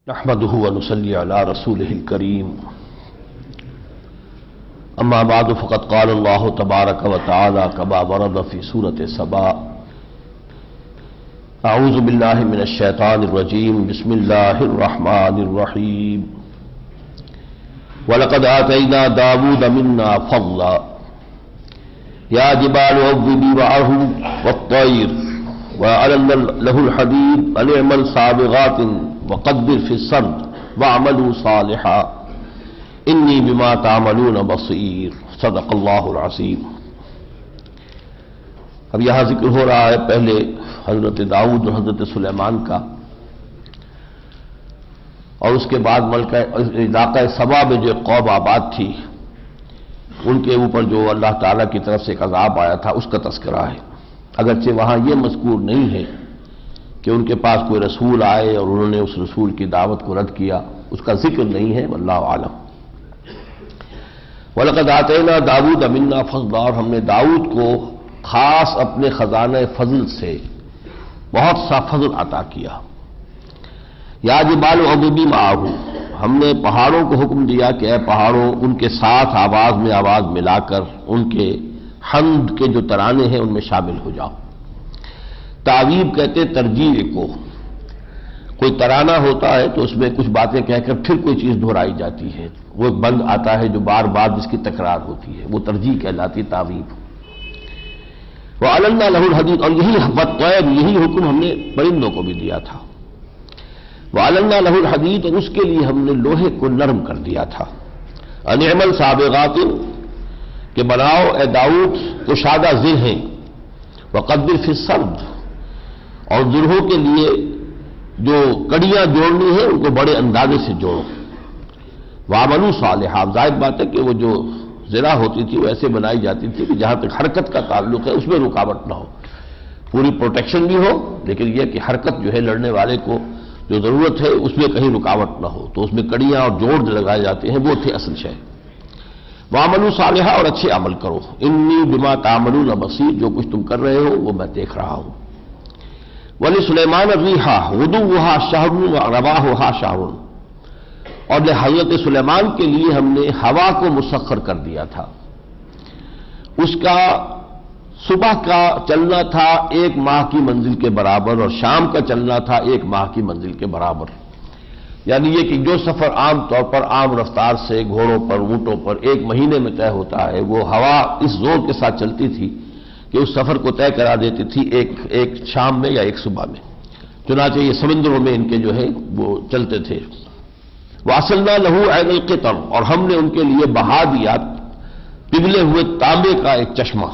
نحمده ونصلي على رسوله الكريم اما بعد فقد قال الله تبارك وتعالى كما ورد في سورة سبا اعوذ بالله من الشيطان الرجيم بسم الله الرحمن الرحيم ولقد آتينا داود منا فضلا يا جبال أوبي معه والطير وألنا له الحديد أن اعمل سابغات وقدر في السرد واعملوا صالحا انی بما تعملون بصیر صدق اللہ العظیم۔ اب یہاں ذکر ہو رہا ہے پہلے حضرت داؤد اور حضرت سلیمان کا، اور اس کے بعد علاقہ سبا میں جو قوم آباد تھی ان کے اوپر جو اللہ تعالیٰ کی طرف سے ایک عذاب آیا تھا اس کا تذکرہ ہے، اگرچہ وہاں یہ مذکور نہیں ہے کہ ان کے پاس کوئی رسول آئے اور انہوں نے اس رسول کی دعوت کو رد کیا، اس کا ذکر نہیں ہے، واللہ عالم۔ وَلَقَدْ آتَيْنَا دَاوُودَ مِنَّا فَضْلًا، اور ہم نے داؤد کو خاص اپنے خزانہ فضل سے بہت سا فضل عطا کیا۔ یا جبال اوبی معہ، ہم نے پہاڑوں کو حکم دیا کہ اے پہاڑوں ان کے ساتھ آواز میں آواز ملا کر ان کے حمد کے جو ترانے ہیں ان میں شامل ہو جاؤ۔ تعویب کہتے ترجیح کو، کوئی ترانہ ہوتا ہے تو اس میں کچھ باتیں کہہ کر پھر کوئی چیز دہرائی جاتی ہے، وہ ایک بند آتا ہے جو بار بار جس کی تکرار ہوتی ہے، وہ ترجیح کہلاتی تعویب۔ وَعَلَنَّا لَهُ الْحَدِيدَ، اور یہی حکم ہم نے پرندوں کو بھی دیا تھا۔ وَعَلَنَّا لَهُ الْحَدِيدَ، اور اس کے لیے ہم نے لوہے کو نرم کر دیا تھا۔ أَنِ اعْمَلْ سَابِغَاتٍ، کہ بناؤ اے داؤد کشادہ زرہیں، وَقَدِّرْ فِي السَّرْدِ، اور زرہوں کے لیے جو کڑیاں جوڑنی ہیں ان کو بڑے اندازے سے جوڑو۔ وَعَمَلُوا صَالِحًا، ظاہر بات ہے کہ وہ جو زرہ ہوتی تھی وہ ایسے بنائی جاتی تھی کہ جہاں تک حرکت کا تعلق ہے اس میں رکاوٹ نہ ہو، پوری پروٹیکشن بھی ہو لیکن یہ کہ حرکت جو ہے لڑنے والے کو جو ضرورت ہے اس میں کہیں رکاوٹ نہ ہو، تو اس میں کڑیاں اور جوڑ لگائے جاتے ہیں، وہ تھے اصل شے۔ وَعَمَلُوا صَالِحًا، اور اچھے عمل کرو۔ انی بما تعملون بصیر، جو کچھ تم کر رہے ہو وہ میں دیکھ رہا ہوں۔ وَلِسُلَيْمَانَ الرِّيحَ غُدُوُّهَا شَهْرٌ وَرَوَاحُهَا شَهْرٌ، اور حضرت سلیمان کے لیے ہم نے ہوا کو مسخر کر دیا تھا، اس کا صبح کا چلنا تھا 1 ماہ کی منزل کے برابر اور شام کا چلنا تھا 1 ماہ کی منزل کے برابر، یعنی یہ کہ جو سفر عام طور پر عام رفتار سے گھوڑوں پر اونٹوں پر 1 مہینے میں طے ہوتا ہے، وہ ہوا اس زور کے ساتھ چلتی تھی کہ اس سفر کو طے کرا دیتی تھی ایک شام میں یا 1 صبح میں، چنانچہ یہ سمندروں میں ان کے جو ہے وہ چلتے تھے۔ وَأَصَلْنَا لَهُ عَيْنَ الْقِطَرِ، اور ہم نے ان کے لیے بہا دیا پگھلے ہوئے تانبے کا ایک چشمہ۔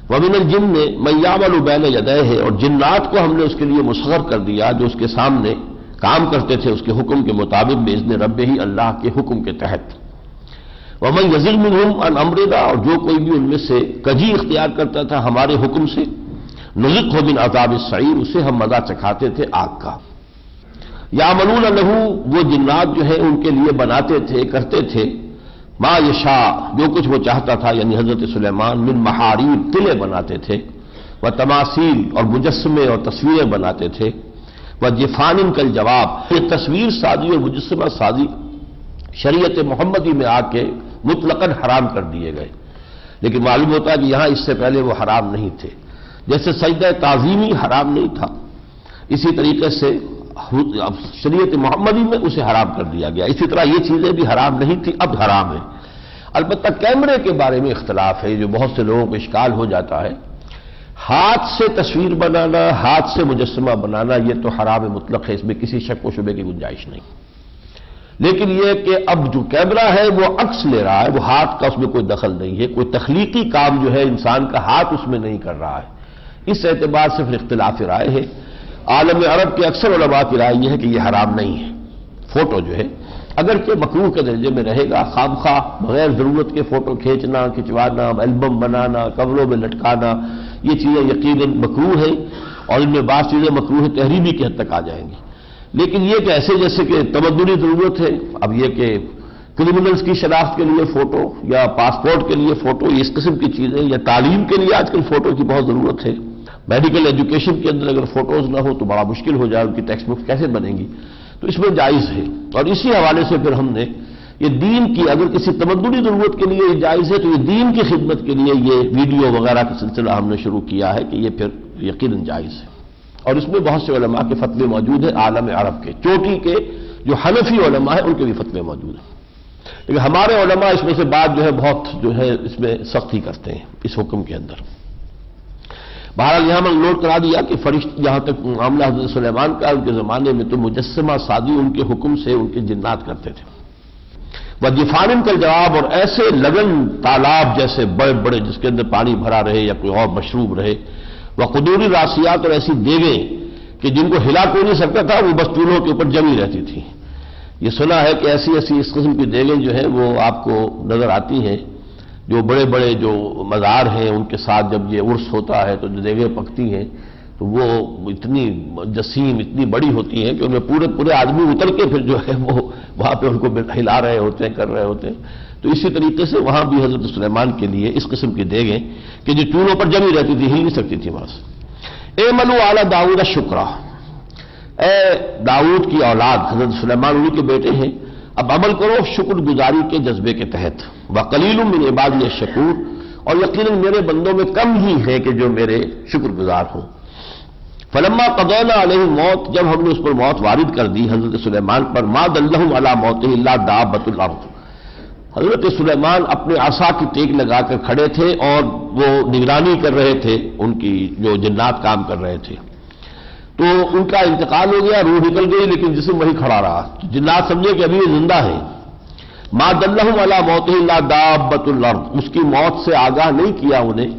وَمِنَ الْجِنِّ مَن يَعْمَلُ بَيْنَ يَدَيْهِ، اور جنات کو ہم نے اس کے لیے مسخر کر دیا جو اس کے سامنے کام کرتے تھے اس کے حکم کے مطابق، بِإِذْنِ رَبِّهِ، اللہ کے حکم کے تحت۔ وَمَن يَزِغْ مِنْهُمْ عَنْ أَمْرِنَا، اور جو کوئی بھی ان میں سے کجی اختیار کرتا تھا ہمارے حکم سے، نُذِقْهُ مِنْ عَذَابِ السَّعِيرِ، اسے ہم مزہ چکھاتے تھے آگ کا۔ یعملون لہ، وہ جنات جو ہے ان کے لیے بناتے تھے کرتے تھے ما یشاء، جو کچھ وہ چاہتا تھا، یعنی حضرت سلیمان، من محاریب، قلعے بناتے تھے، و تماثیل، اور مجسمے اور تصویریں بناتے تھے، و جفان کالجواب، یہ تصویر سازی اور مجسمہ سازی شریعت محمدی میں آ کے مطلقاً حرام کر دیے گئے، لیکن معلوم ہوتا ہے کہ یہاں اس سے پہلے وہ حرام نہیں تھے، جیسے سجدہ تعظیمی حرام نہیں تھا اسی طریقے سے شریعت محمدی میں اسے حرام کر دیا گیا، اسی طرح یہ چیزیں بھی حرام نہیں تھی اب حرام ہیں۔ البتہ کیمرے کے بارے میں اختلاف ہے جو بہت سے لوگوں کو اشکال ہو جاتا ہے، ہاتھ سے تصویر بنانا، ہاتھ سے مجسمہ بنانا یہ تو حرام مطلق ہے، اس میں کسی شک و شبے کی گنجائش نہیں، لیکن یہ کہ اب جو کیمرہ ہے وہ عکس لے رہا ہے، وہ ہاتھ کا اس میں کوئی دخل نہیں ہے، کوئی تخلیقی کام جو ہے انسان کا ہاتھ اس میں نہیں کر رہا ہے، اس اعتبار سے پھر اختلاف رائے ہے۔ عالم عرب کے اکثر علماء کی رائے یہ ہے کہ یہ حرام نہیں ہے، فوٹو جو ہے اگرچہ مکروہ کے درجے میں رہے گا، خامخواہ بغیر ضرورت کے فوٹو کھنچوانا، البم بنانا، کوروں میں لٹکانا، یہ چیزیں یقیناً مکروہ ہیں، اور ان میں بعض چیزیں مکروہ تحریمی کی حد تک آ جائیں گی، لیکن یہ کہ ایسے جیسے کہ تمدنی ضرورت ہے، اب یہ کہ کرمنلز کی شناخت کے لیے فوٹو یا پاسپورٹ کے لیے فوٹو، اس قسم کی چیزیں، یا تعلیم کے لیے آج کل فوٹو کی بہت ضرورت ہے، میڈیکل ایجوکیشن کے اندر اگر فوٹوز نہ ہو تو بڑا مشکل ہو جائے، ان کی ٹیکسٹ بکس کیسے بنیں گی، تو اس میں جائز ہے، اور اسی حوالے سے پھر ہم نے یہ دین کی اگر کسی تمدنی ضرورت کے لیے یہ جائز ہے تو یہ دین کی خدمت کے لیے یہ ویڈیو وغیرہ کا سلسلہ ہم نے شروع کیا ہے کہ یہ پھر یقیناً جائز ہے، اور اس میں بہت سے علماء کے فتوے موجود ہیں، عالم عرب کے چوٹی کے جو حنفی علماء ہیں ان کے بھی فتوے موجود ہیں، لیکن ہمارے علماء اس میں سے بات جو ہے بہت جو ہے اس میں سختی کرتے ہیں اس حکم کے اندر۔ بہرحال یہاں میں نوٹ کرا دیا کہ فرشت جہاں تک معاملہ حضرت سلیمان کا، ان کے زمانے میں تو مجسمہ سازی ان کے حکم سے ان کے جنات کرتے تھے، وجفان کا جواب، اور ایسے لگن تالاب جیسے بڑے بڑے جس کے اندر پانی بھرا رہے یا کوئی اور مشروب رہے، وقدوری راسیات، اور ایسی دیگیں کہ جن کو ہلا کوئی نہیں سکتا تھا، وہ بس چولہوں کے اوپر جمی رہتی تھی۔ یہ سنا ہے کہ ایسی اس قسم کی دیگیں جو ہیں وہ آپ کو نظر آتی ہیں، جو بڑے بڑے جو مزار ہیں ان کے ساتھ جب یہ عرس ہوتا ہے تو جو دیگیں پکتی ہیں تو وہ اتنی جسیم اتنی بڑی ہوتی ہیں کہ ان میں پورے آدمی اتر کے پھر جو ہے وہ وہاں پہ ان کو ہلا رہے ہوتے ہیں، کر رہے ہوتے ہیں۔ تو اسی طریقے سے وہاں بھی حضرت سلیمان کے لیے اس قسم کی دیگیں کہ جو چولہوں پر جمی رہتی تھی، ہل نہیں سکتی تھی وہاں سے۔ اعملوا آل داؤد شکرا، اے داؤد کی اولاد حضرت سلیمان انہی کے بیٹے ہیں، اب عمل کرو شکر گزاری کے جذبے کے تحت، وقلیل من عبادی الشکور، اور یقیناً میرے بندوں میں کم ہی ہے کہ جو میرے شکر گزار ہوں۔ فلما قضینا علیہ الموت، جب ہم نے اس پر موت وارد کر دی حضرت سلیمان پر، ما دلہم علی موتہ الا دابۃ الارض، حضرت سلیمان اپنے عصا کی ٹیک لگا کر کھڑے تھے اور وہ نگرانی کر رہے تھے، ان کی جو جنات کام کر رہے تھے، تو ان کا انتقال ہو گیا، روح نکل گئی لیکن جسم وہی کھڑا رہا، جنات سمجھے کہ ابھی یہ زندہ ہے۔ ما دلہم علی موتہ الا دابۃ الارض، اس کی موت سے آگاہ نہیں کیا انہیں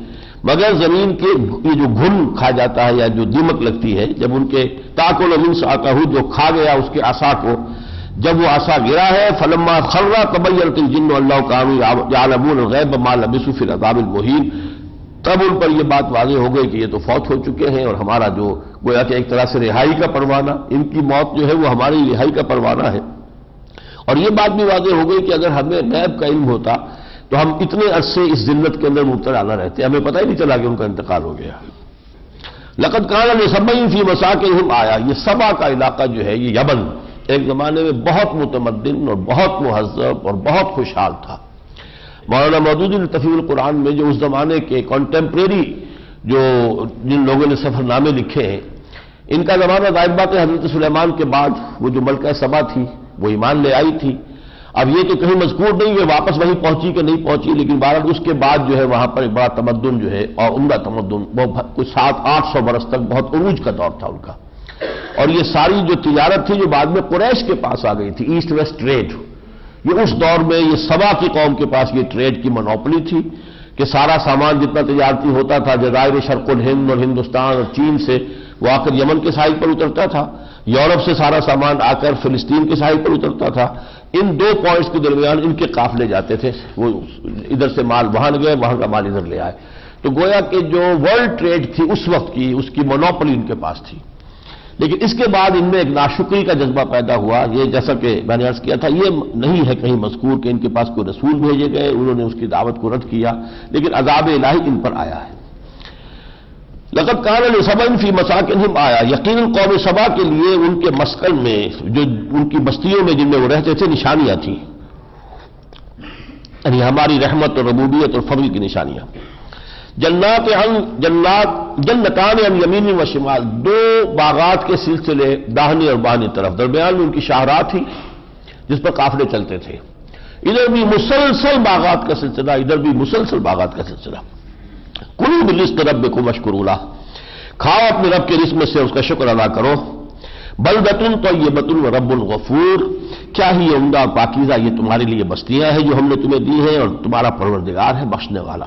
مگر زمین کے یہ جو گھن کھا جاتا ہے یا جو دیمک لگتی ہے، جب ان کے تاکل من ساتہ جو کھا گیا اس کے عصا کو، جب وہ عصا گرا ہے، فلما خر تبینت الجن واللہ کانوا یعلمون الغیب ما لبثوا فی العذاب المہین، تب ان پر یہ بات واضح ہو گئی کہ یہ تو فوت ہو چکے ہیں، اور ہمارا جو گویا کہ ایک طرح سے رہائی کا پروانہ، ان کی موت جو ہے وہ ہماری رہائی کا پروانہ ہے۔ اور یہ بات بھی واضح ہو گئی کہ اگر ہمیں غیب کا علم ہوتا تو ہم اتنے عرصے اس ذلت کے اندر مبتلا نہ رہتے، ہمیں پتہ ہی نہیں چلا کہ ان کا انتقال ہو گیا۔ لقد کان لسبع فی مساکنہم آیا، یہ سبا کا علاقہ جو ہے یہ یمن ایک زمانے میں بہت متمدن اور بہت مہذب اور بہت خوشحال تھا۔ مولانا مودودی نے تفسیر القرآن میں جو اس زمانے کے کانٹمپریری جو جن لوگوں نے سفر نامے لکھے ہیں، ان کا زمانہ ظاہر بات ہے حضرت سلیمان کے بعد وہ جو ملکہ سبا تھی وہ ایمان لے آئی تھی۔ اب یہ تو کہیں مذکور نہیں ہے واپس وہیں پہنچی کہ نہیں پہنچی، لیکن بہرحال اس کے بعد جو ہے وہاں پر ایک بڑا تمدن جو ہے اور عمدہ تمدن، وہ کچھ 700-800 برس تک بہت عروج کا دور تھا ان کا، اور یہ ساری جو تجارت تھی جو بعد میں قریش کے پاس آ گئی تھی، ایسٹ ویسٹ ٹریڈ، یہ اس دور میں یہ سبا کی قوم کے پاس یہ ٹریڈ کی منوپلی تھی کہ سارا سامان جتنا تجارتی ہوتا تھا جزائر شرق الہند اور ہندوستان اور چین سے وہ آ کر یمن کے ساحل پر اترتا تھا، یورپ سے سارا سامان آ کر فلسطین کے ساحل پر اترتا تھا، ان دو پوائنٹس کے درمیان ان کے قافلے جاتے تھے، وہ ادھر سے مال وہاں گئے، وہاں کا مال ادھر لے آئے، تو گویا کہ جو ورلڈ ٹریڈ تھی اس وقت کی اس کی منوپلی ان کے پاس تھی۔ لیکن اس کے بعد ان میں ایک ناشکری کا جذبہ پیدا ہوا، یہ جیسا کہ میں نے عرض کیا تھا یہ نہیں ہے کہیں مذکور کہ ان کے پاس کوئی رسول بھیجے گئے، انہوں نے اس کی دعوت کو رد کیا، لیکن عذاب الہی ان پر آیا ہے۔ لقد کان لسبع فی مساکنہم آیا، یقیناً قوم سبا کے لیے ان کے مسکن میں جو ان کی بستیوں میں جن میں وہ رہتے تھے نشانیاں تھیں، یعنی ہماری رحمت اور ربوبیت اور فضل کی نشانیاں۔ جنتان عن یمین و شمال، دو باغات کے سلسلے داہنی اور بائیں طرف، درمیان میں ان کی شاہراہ تھی جس پر قافلے چلتے تھے، ادھر بھی مسلسل باغات کا سلسلہ، ادھر بھی مسلسل باغات کا سلسلہ۔ کلوا من رزق ربکم واشکروا لہ، کھاؤ اپنے رب کے رزق میں سے اس کا شکر ادا کرو۔ بلدۃ طیبۃ ورب غفور، کیا ہی عمدہ پاکیزہ یہ تمہارے لیے بستیاں ہیں جو ہم نے تمہیں دی ہیں، اور تمہارا پروردگار ہے بخشنے والا۔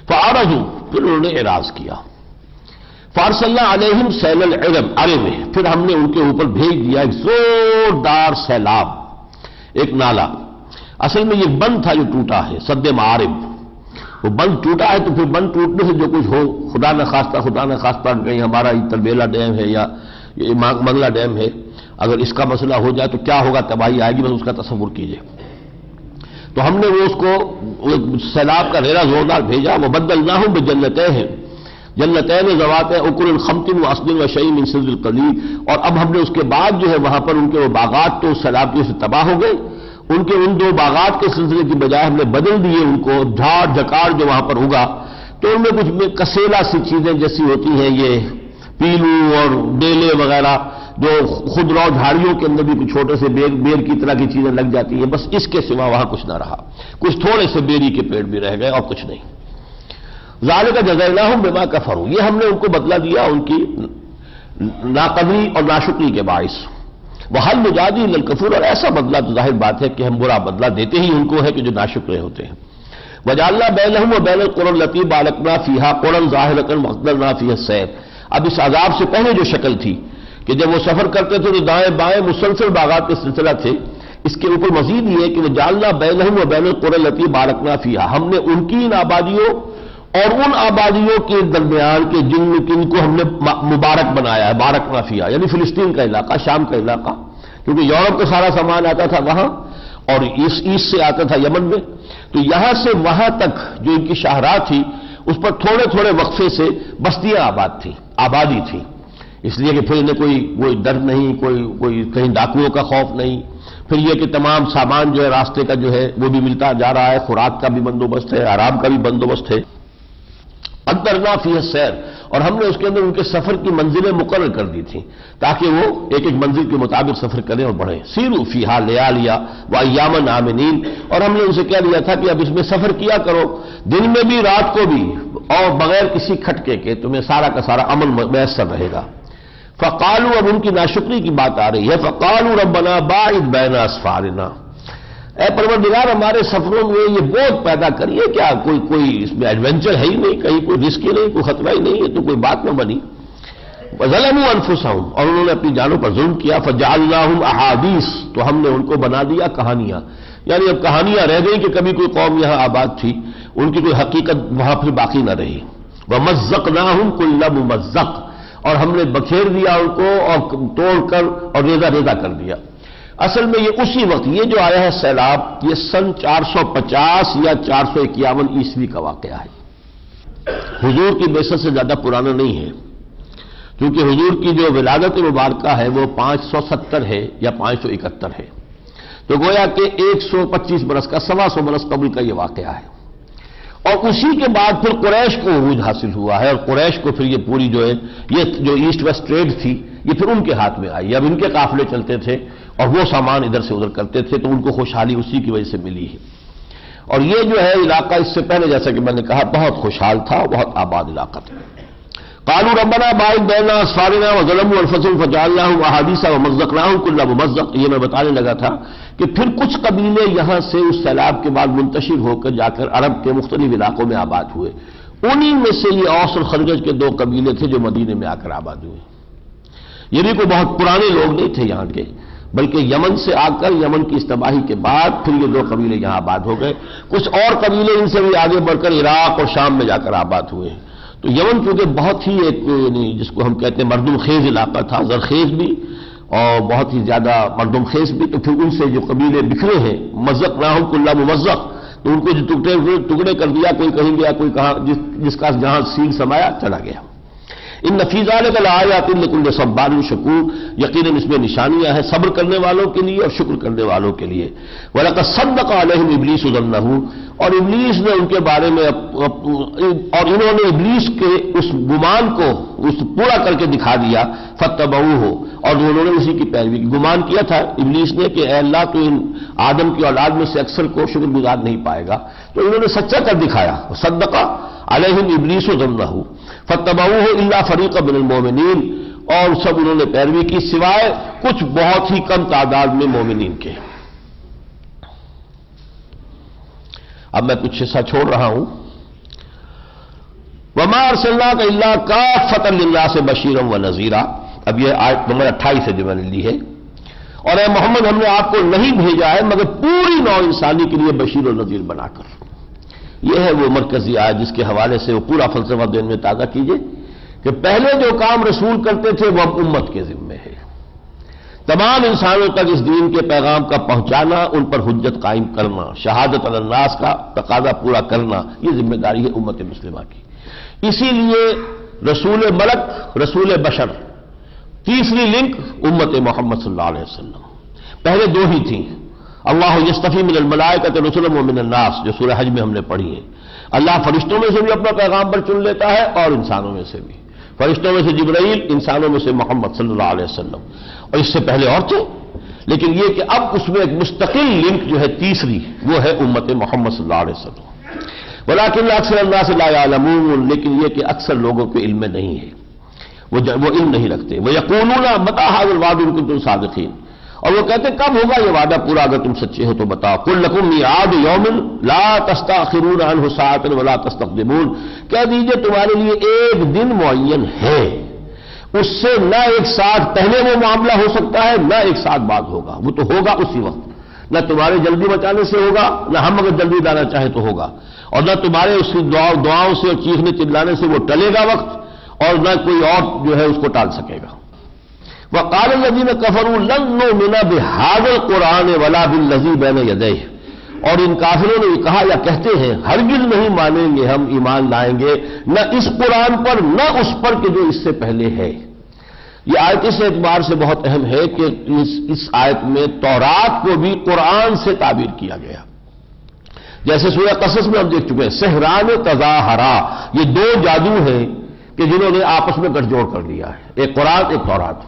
فاعرضوا، پھر انہوں نے اعراض کیا۔ فارسلنا علیہم سیل العرم، پھر ہم نے ان کے اوپر بھیج دیا ایک زوردار سیلاب، ایک نالا، اصل میں یہ بند تھا جو ٹوٹا ہے، سد معارب، وہ بند ٹوٹا ہے تو پھر بند ٹوٹنے سے جو کچھ ہو، خدا نہ خواستہ کہیں ہمارا یہ تلبیلا ڈیم ہے یا یہ منگلا ڈیم ہے، اگر اس کا مسئلہ ہو جائے تو کیا ہوگا، تباہی آئے گی، بس اس کا تصور کیجئے۔ تو ہم نے وہ اس کو سیلاب کا ریلا زوردار بھیجا، وبدلناہم بجنتیہم، جنتین ذوات اکل خمط واصل وشیء من سدر قلیل، اور اب ہم نے اس کے بعد جو ہے وہاں پر ان کے وہ باغات تو سیلابیوں سے تباہ ہو گئے، ان کے ان 2 باغات کے سلسلے کی بجائے ہم نے بدل دیے ان کو، جھاڑ جھکاڑ جو وہاں پر ہوگا تو ان میں کچھ کسیلا سی چیزیں جیسی ہوتی ہیں، یہ پیلو اور ڈیلے وغیرہ جو خودرو جھاڑیوں کے اندر بھی کچھ چھوٹے سے بیر کی طرح کی چیزیں لگ جاتی ہیں، بس اس کے سوا وہاں کچھ نہ رہا، کچھ تھوڑے سے بیری کے پیڑ بھی رہ گئے اور کچھ نہیں۔ ذالک جزیناہم بما کفروا، یہ ہم نے ان کو بدلہ دیا ان کی ناقدری اور ناشکری کے باعث۔ وحل مجازی الا الکفور، اور ایسا بدلہ تو ظاہر بات ہے کہ ہم برا بدلہ دیتے ہی ان کو ہے کہ جو ناشکرے ہوتے ہیں۔ وجعلنا بینہم وبین القری التی بارکنا فیہا قرا ظاہرۃ وقدرنا فیہا السیر، اب اس عذاب سے پہلے جو شکل تھی کہ جب وہ سفر کرتے تھے تو دائیں بائیں مسلسل باغات کے سلسلہ تھے، اس کے اوپر مزید یہ کہ وجعلنا بینہم وبین القری التی بارکنا فیہا، ہم نے ان کی ان آبادیوں اور ان آبادیوں کے درمیان کے جن کو ہم نے مبارک بنایا ہے، بارکنا فیہا یعنی فلسطین کا علاقہ، شام کا علاقہ، کیونکہ یورپ کا سارا سامان آتا تھا وہاں اور ایسٹ سے آتا تھا یمن میں، تو یہاں سے وہاں تک جو ان کی شاہراہ تھی اس پر تھوڑے تھوڑے وقفے سے بستیاں آباد تھی، آبادی تھی، اس لیے کہ پھر انہیں کوئی ڈر نہیں، کوئی کہیں ڈاکوؤں کا خوف نہیں، پھر یہ کہ تمام سامان جو ہے راستے کا جو ہے وہ بھی ملتا جا رہا ہے، خوراک کا بھی بندوبست ہے، آرام کا بھی بندوبست ہے۔ قدرنا فیہ السیر، اور ہم نے اس کے اندر ان کے سفر کی منزلیں مقرر کر دی تھیں تاکہ وہ ایک ایک منزل کے مطابق سفر کریں اور بڑھیں۔ سیروا فیہا لیالیا وایاما آمنین، اور ہم نے ان سے کہہ دیا تھا کہ اب اس میں سفر کیا کرو دن میں بھی رات کو بھی، اور بغیر کسی کھٹکے کے تمہیں سارا کا سارا امن میسر رہے گا۔ فقالوا، اب ان کی ناشکری کی بات آ رہی ہے، فقالوا ربنا باعد بین اسفارنا، اے پروردگار ہمارے سفروں میں یہ بوجھ پیدا کریے، کیا کوئی اس میں ایڈونچر ہے ہی نہیں، کہیں کوئی رسک ہی نہیں، کوئی خطرہ ہی نہیں، یہ تو کوئی بات نہ بنی۔ وظلموا انفسهم، اور انہوں نے اپنی جانوں پر ظلم کیا، فجعلناهم احادیث، تو ہم نے ان کو بنا دیا کہانیاں، یعنی اب کہانیاں رہ گئی کہ کبھی کوئی قوم یہاں آباد تھی، ان کی کوئی حقیقت وہاں پھر باقی نہ رہی۔ ومزقناهم كل ممزق، اور ہم نے بکھیر دیا ان کو اور توڑ کر اور ریزہ ریزہ کر دیا۔ اصل میں یہ اسی وقت یہ جو آیا ہے سیلاب، یہ سن 450 یا 451 عیسوی کا واقعہ ہے، حضور کی بعثت سے زیادہ پرانا نہیں ہے، کیونکہ حضور کی جو ولادت مبارکہ ہے وہ 570 ہے یا 571 ہے، تو گویا کہ 125 برس کا 125 برس قبل کا یہ واقعہ ہے، اور اسی کے بعد پھر قریش کو عروج حاصل ہوا ہے، اور قریش کو پھر یہ پوری جو ہے یہ جو ایسٹ ویسٹ ٹریڈ تھی یہ پھر ان کے ہاتھ میں آئی، اب ان کے قافلے چلتے تھے اور وہ سامان ادھر سے ادھر کرتے تھے، تو ان کو خوشحالی اسی کی وجہ سے ملی ہے۔ اور یہ جو ہے علاقہ اس سے پہلے جیسا کہ میں نے کہا بہت خوشحال تھا، بہت آباد علاقہ تھا۔ قالوا ربنا باعد بین اسفارنا وظلموا انفسهم فجعلناهم احادیث ومزقناهم كل ممزق، یہ میں بتانے لگا تھا کہ پھر کچھ قبیلے یہاں سے اس سیلاب کے بعد منتشر ہو کر جا کر عرب کے مختلف علاقوں میں آباد ہوئے، انہی میں سے یہ اوس اور خزرج کے 2 قبیلے تھے جو مدینے میں آ کر آباد ہوئے۔ یہ بھی کوئی بہت پرانے لوگ نہیں تھے یہاں کے، بلکہ یمن سے آ کر یمن کی استباحی کے بعد پھر یہ 2 قبیلے یہاں آباد ہو گئے، کچھ اور قبیلے ان سے بھی آگے بڑھ کر عراق اور شام میں جا کر آباد ہوئے ہیں۔ تو یمن کیونکہ بہت ہی ایک یعنی جس کو ہم کہتے ہیں مردم خیز علاقہ تھا، زرخیز بھی اور بہت ہی زیادہ مردم خیز بھی، تو پھر ان سے جو قبیلے بکھرے ہیں مزقناہم کل ممزق، تو ان کو جو ٹکڑے کر دیا، کوئی کہیں گیا کوئی کہاں، جس کا جہاں سینگ سمایا چلا گیا۔ ان فی ذلک لآیات لکل صبار شکور، یقیناً اس میں نشانیاں ہیں صبر کرنے والوں کے لیے اور شکر کرنے والوں کے لیے۔ وَلَقَدْ صَدَّقَ عَلَيْهِمْ إِبْلِيسُ ظَنَّهُ، اور ابلیس نے ان کے بارے میں اور انہوں نے ابلیس کے اس گمان کو اس پورا کر کے دکھا دیا، فَاتَّبَعُوهُ، اور انہوں نے اسی کی پیروی کی۔ گمان کیا تھا ابلیس نے کہ اے اللہ تو ان آدم کی اولاد میں سے اکثر کو شکر گزار نہیں پائے گا، تو انہوں نے سچا کر دکھایا۔ صدق علیہم ابلیس ظنہ فاتبعوہ الا فریقا من المؤمنین، اور سب انہوں نے پیروی کی سوائے کچھ بہت ہی کم تعداد میں مومنین کے۔ اب میں کچھ حصہ چھوڑ رہا ہوں۔ وما ارسلناک الا کافۃ للناس بشیرا ونذیرا، اب یہ آیت نمبر 28 ہے جو میں نے لی ہے، اور اے محمد ہم نے آپ کو نہیں بھیجا ہے مگر پوری نوع انسانی کے لیے بشیر و نذیر بنا کر۔ یہ ہے وہ مرکزی آیت جس کے حوالے سے وہ پورا فلسفہ ذہن میں تازہ کیجئے کہ پہلے جو کام رسول کرتے تھے وہ اب امت کے ذمے ہے، تمام انسانوں تک اس دین کے پیغام کا پہنچانا، ان پر حجت قائم کرنا، شہادت علی الناس کا تقاضا پورا کرنا، یہ ذمہ داری ہے امت مسلمہ کی۔ اسی لیے رسول ملک، رسول بشر، تیسری لنک امت محمد صلی اللہ علیہ وسلم. پہلے دو ہی تھیں، اللہ یصطفی من الملائکۃ رسلا ومن الناس، جو سورہ حج میں ہم نے پڑھی ہے. اللہ فرشتوں میں سے بھی اپنا پیغام پر چن لیتا ہے اور انسانوں میں سے بھی. فرشتوں میں سے جبرائیل، انسانوں میں سے محمد صلی اللہ علیہ وسلم. اور اس سے پہلے اور تھے، لیکن یہ کہ اب اس میں ایک مستقل لنک جو ہے تیسری، وہ ہے امت محمد صلی اللہ علیہ وسلم. ولکن اکثر الناس لا یعلمون، لیکن یہ کہ اکثر لوگوں کے علم میں نہیں ہے، وہ علم نہیں رکھتے. وَيَقُولُونَ مَتَىٰ هَٰذَا الْوَعْدُ إِن كُنتُمْ صَادِقِينَ، اور وہ کہتے ہیں کب ہوگا یہ وعدہ پورا، اگر تم سچے ہو تو بتاؤ. قُل لَكُم مِيعَادُ يَوْمٍ لَا تَسْتَأْخِرُونَ عَنْهُ سَاعَةً وَلَا تَسْتَقْدِمُونَ، کہہ دیجئے تمہارے لیے ایک دن معین ہے، اس سے نہ ایک ساتھ پہلے وہ معاملہ ہو سکتا ہے نہ ایک ساتھ بعد ہوگا، وہ تو ہوگا اسی وقت. نہ تمہارے جلدی بچانے سے ہوگا، نہ ہم اگر جلدی لانا چاہیں تو ہوگا، اور نہ تمہارے اس دعاؤں سے اور چیخنے چلانے سے وہ ٹلے گا وقت، اور نہ کوئی اور جو ہے اس کو ٹال سکے گا. وَقَالَ الَّذِينَ كَفَرُوا لَن نُّؤْمِنَ بِهَٰذَا الْقُرْآنِ وَلَا بِالَّذِي بَيْنَ يَدَيْهِ، اور ان کافروں نے یہ کہا یا کہتے ہیں ہرگز نہیں مانیں گے ہم، ایمان لائیں گے نہ اس قرآن پر نہ اس پر کہ جو اس سے پہلے ہے. یہ آیت اس اعتبار سے بہت اہم ہے کہ اس آیت میں تورات کو بھی قرآن سے تعبیر کیا گیا. جیسے سورہ قصص میں ہم دیکھ چکے ہیں سحران تظاہرا، یہ دو جادو ہیں کہ جنہوں نے آپس میں گٹھ جوڑ کر لیا ہے، ایک قرآن ایک تورات.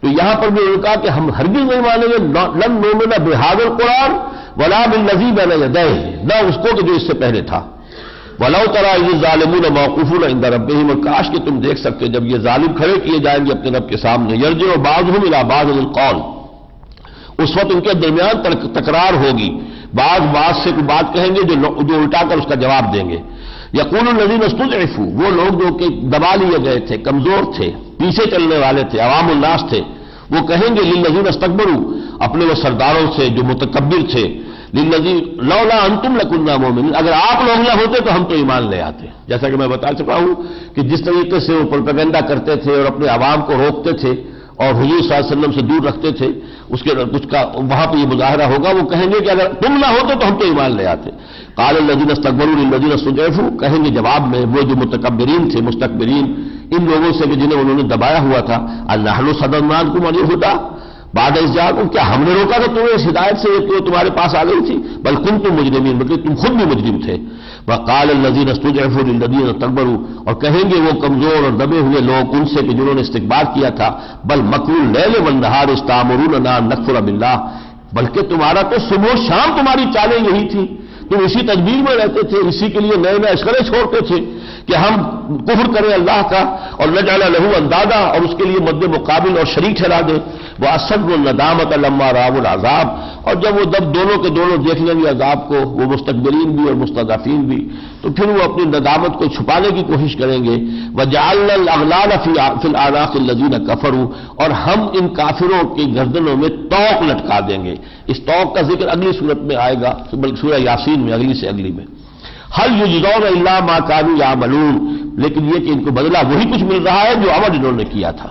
تو یہاں پر بھی انہوں نے کہا کہ ہم ہرگز نہیں مانیں گے لن نؤمن بہذا القرآن ولا بالذی بین یدیہ، نہ اس کو کہ جو اس سے پہلے تھا. وَلَوْ تَرَىٰ إِذِ الظَّالِمُونَ مَوْقُوفُونَ عِندَ رَبِّهِمْ، اور کاش کہ تم دیکھ سکتے جب یہ ظالم کھڑے کیے جائیں گے اپنے رب کے سامنے. يَرْجِعُ بَعْضُهُمْ إِلَىٰ بَعْضٍ الْقَوْلَ، اس وقت ان کے درمیان تکرار ہوگی، بعض سے کوئی بات کہیں گے جو الٹا کر اس کا جواب دیں گے. يَقُولُ الَّذِينَ اسْتُضْعِفُوا، وہ لوگ جو کہ دبا لیے گئے تھے، کمزور تھے، پیچھے چلنے والے تھے، عوام الناس تھے، وہ کہیں گے للذین استکبروا، اپنے وہ سرداروں سے جو متکبر تھے، للذین لولا انتم لکنا مؤمنین، اگر آپ لوگ نہ ہوتے تو ہم تو ایمان لے آتے. جیسا کہ میں بتا چکا ہوں کہ جس طریقے سے وہ پروپیگنڈا کرتے تھے اور اپنے عوام کو روکتے تھے اور حضور صلی اللہ علیہ وسلم سے دور رکھتے تھے، اس کے کچھ کا وہاں پہ یہ مظاہرہ ہوگا. وہ کہیں گے کہ اگر تم نہ ہوتے تو ہم تو ایمان لے آتے. قال الذین استکبروا للذین استضعفوا، کہیں گے جواب میں وہ جو متکبرین تھے، مستکبرین، ان لوگوں سے کہ جنہیں انہوں نے دبایا ہوا تھا، نحن صددناکم عن الہدی بعد اذ جاءکم، کیا ہم نے روکا تھا تمہیں اس ہدایت سے کہ تمہارے پاس آ گئی تھی؟ بل کنتم مجرمین، بلکہ تم خود بھی مجرم تھے. وقال الذین استضعفوا للذین استکبروا، اور کہیں گے وہ کمزور اور دبے ہوئے لوگ ان سے کہ جنہوں نے استکبار کیا تھا، بل مکر اللیل والنہار اذ تأمروننا ان نکفر باللہ، بلکہ تمہارا تو صبح و شام تمہاری چالیں یہی تھی، تم اسی تدبیر میں رہتے تھے، اسی کے لیے نئے نئے اشکرے چھوڑتے تھے کہ ہم کفر کریں اللہ کا اور نجعل لہ اندادا، اور اس کے لیے مد مقابل اور شریک ٹھہرا دیں. وَأَسَرُّوا النَّدَامَةَ لَمَّا رَأَوُا الْعَذَابَ، اور جب وہ دونوں کے دونوں دیکھ لیں گے عذاب کو، وہ مستکبرین بھی اور مستضعفین بھی، تو پھر وہ اپنی ندامت کو چھپانے کی کوشش کریں گے. وَجَعَلْنَا الْأَغْلَالَ فِي الْأَعْنَاقِ الَّذِينَ كَفَرُوا، اور ہم ان کافروں کی گردنوں میں طوق لٹکا دیں گے. اس طوق کا ذکر اگلی صورت میں آئے گا، بلکہ سورہ یاسین میں، اگلی سے اگلی میں. هل يجزون الا ما كانوا يعملون، لیکن یہ کہ ان کو بدلہ وہی کچھ مل رہا ہے جو عمل انہوں نے کیا تھا.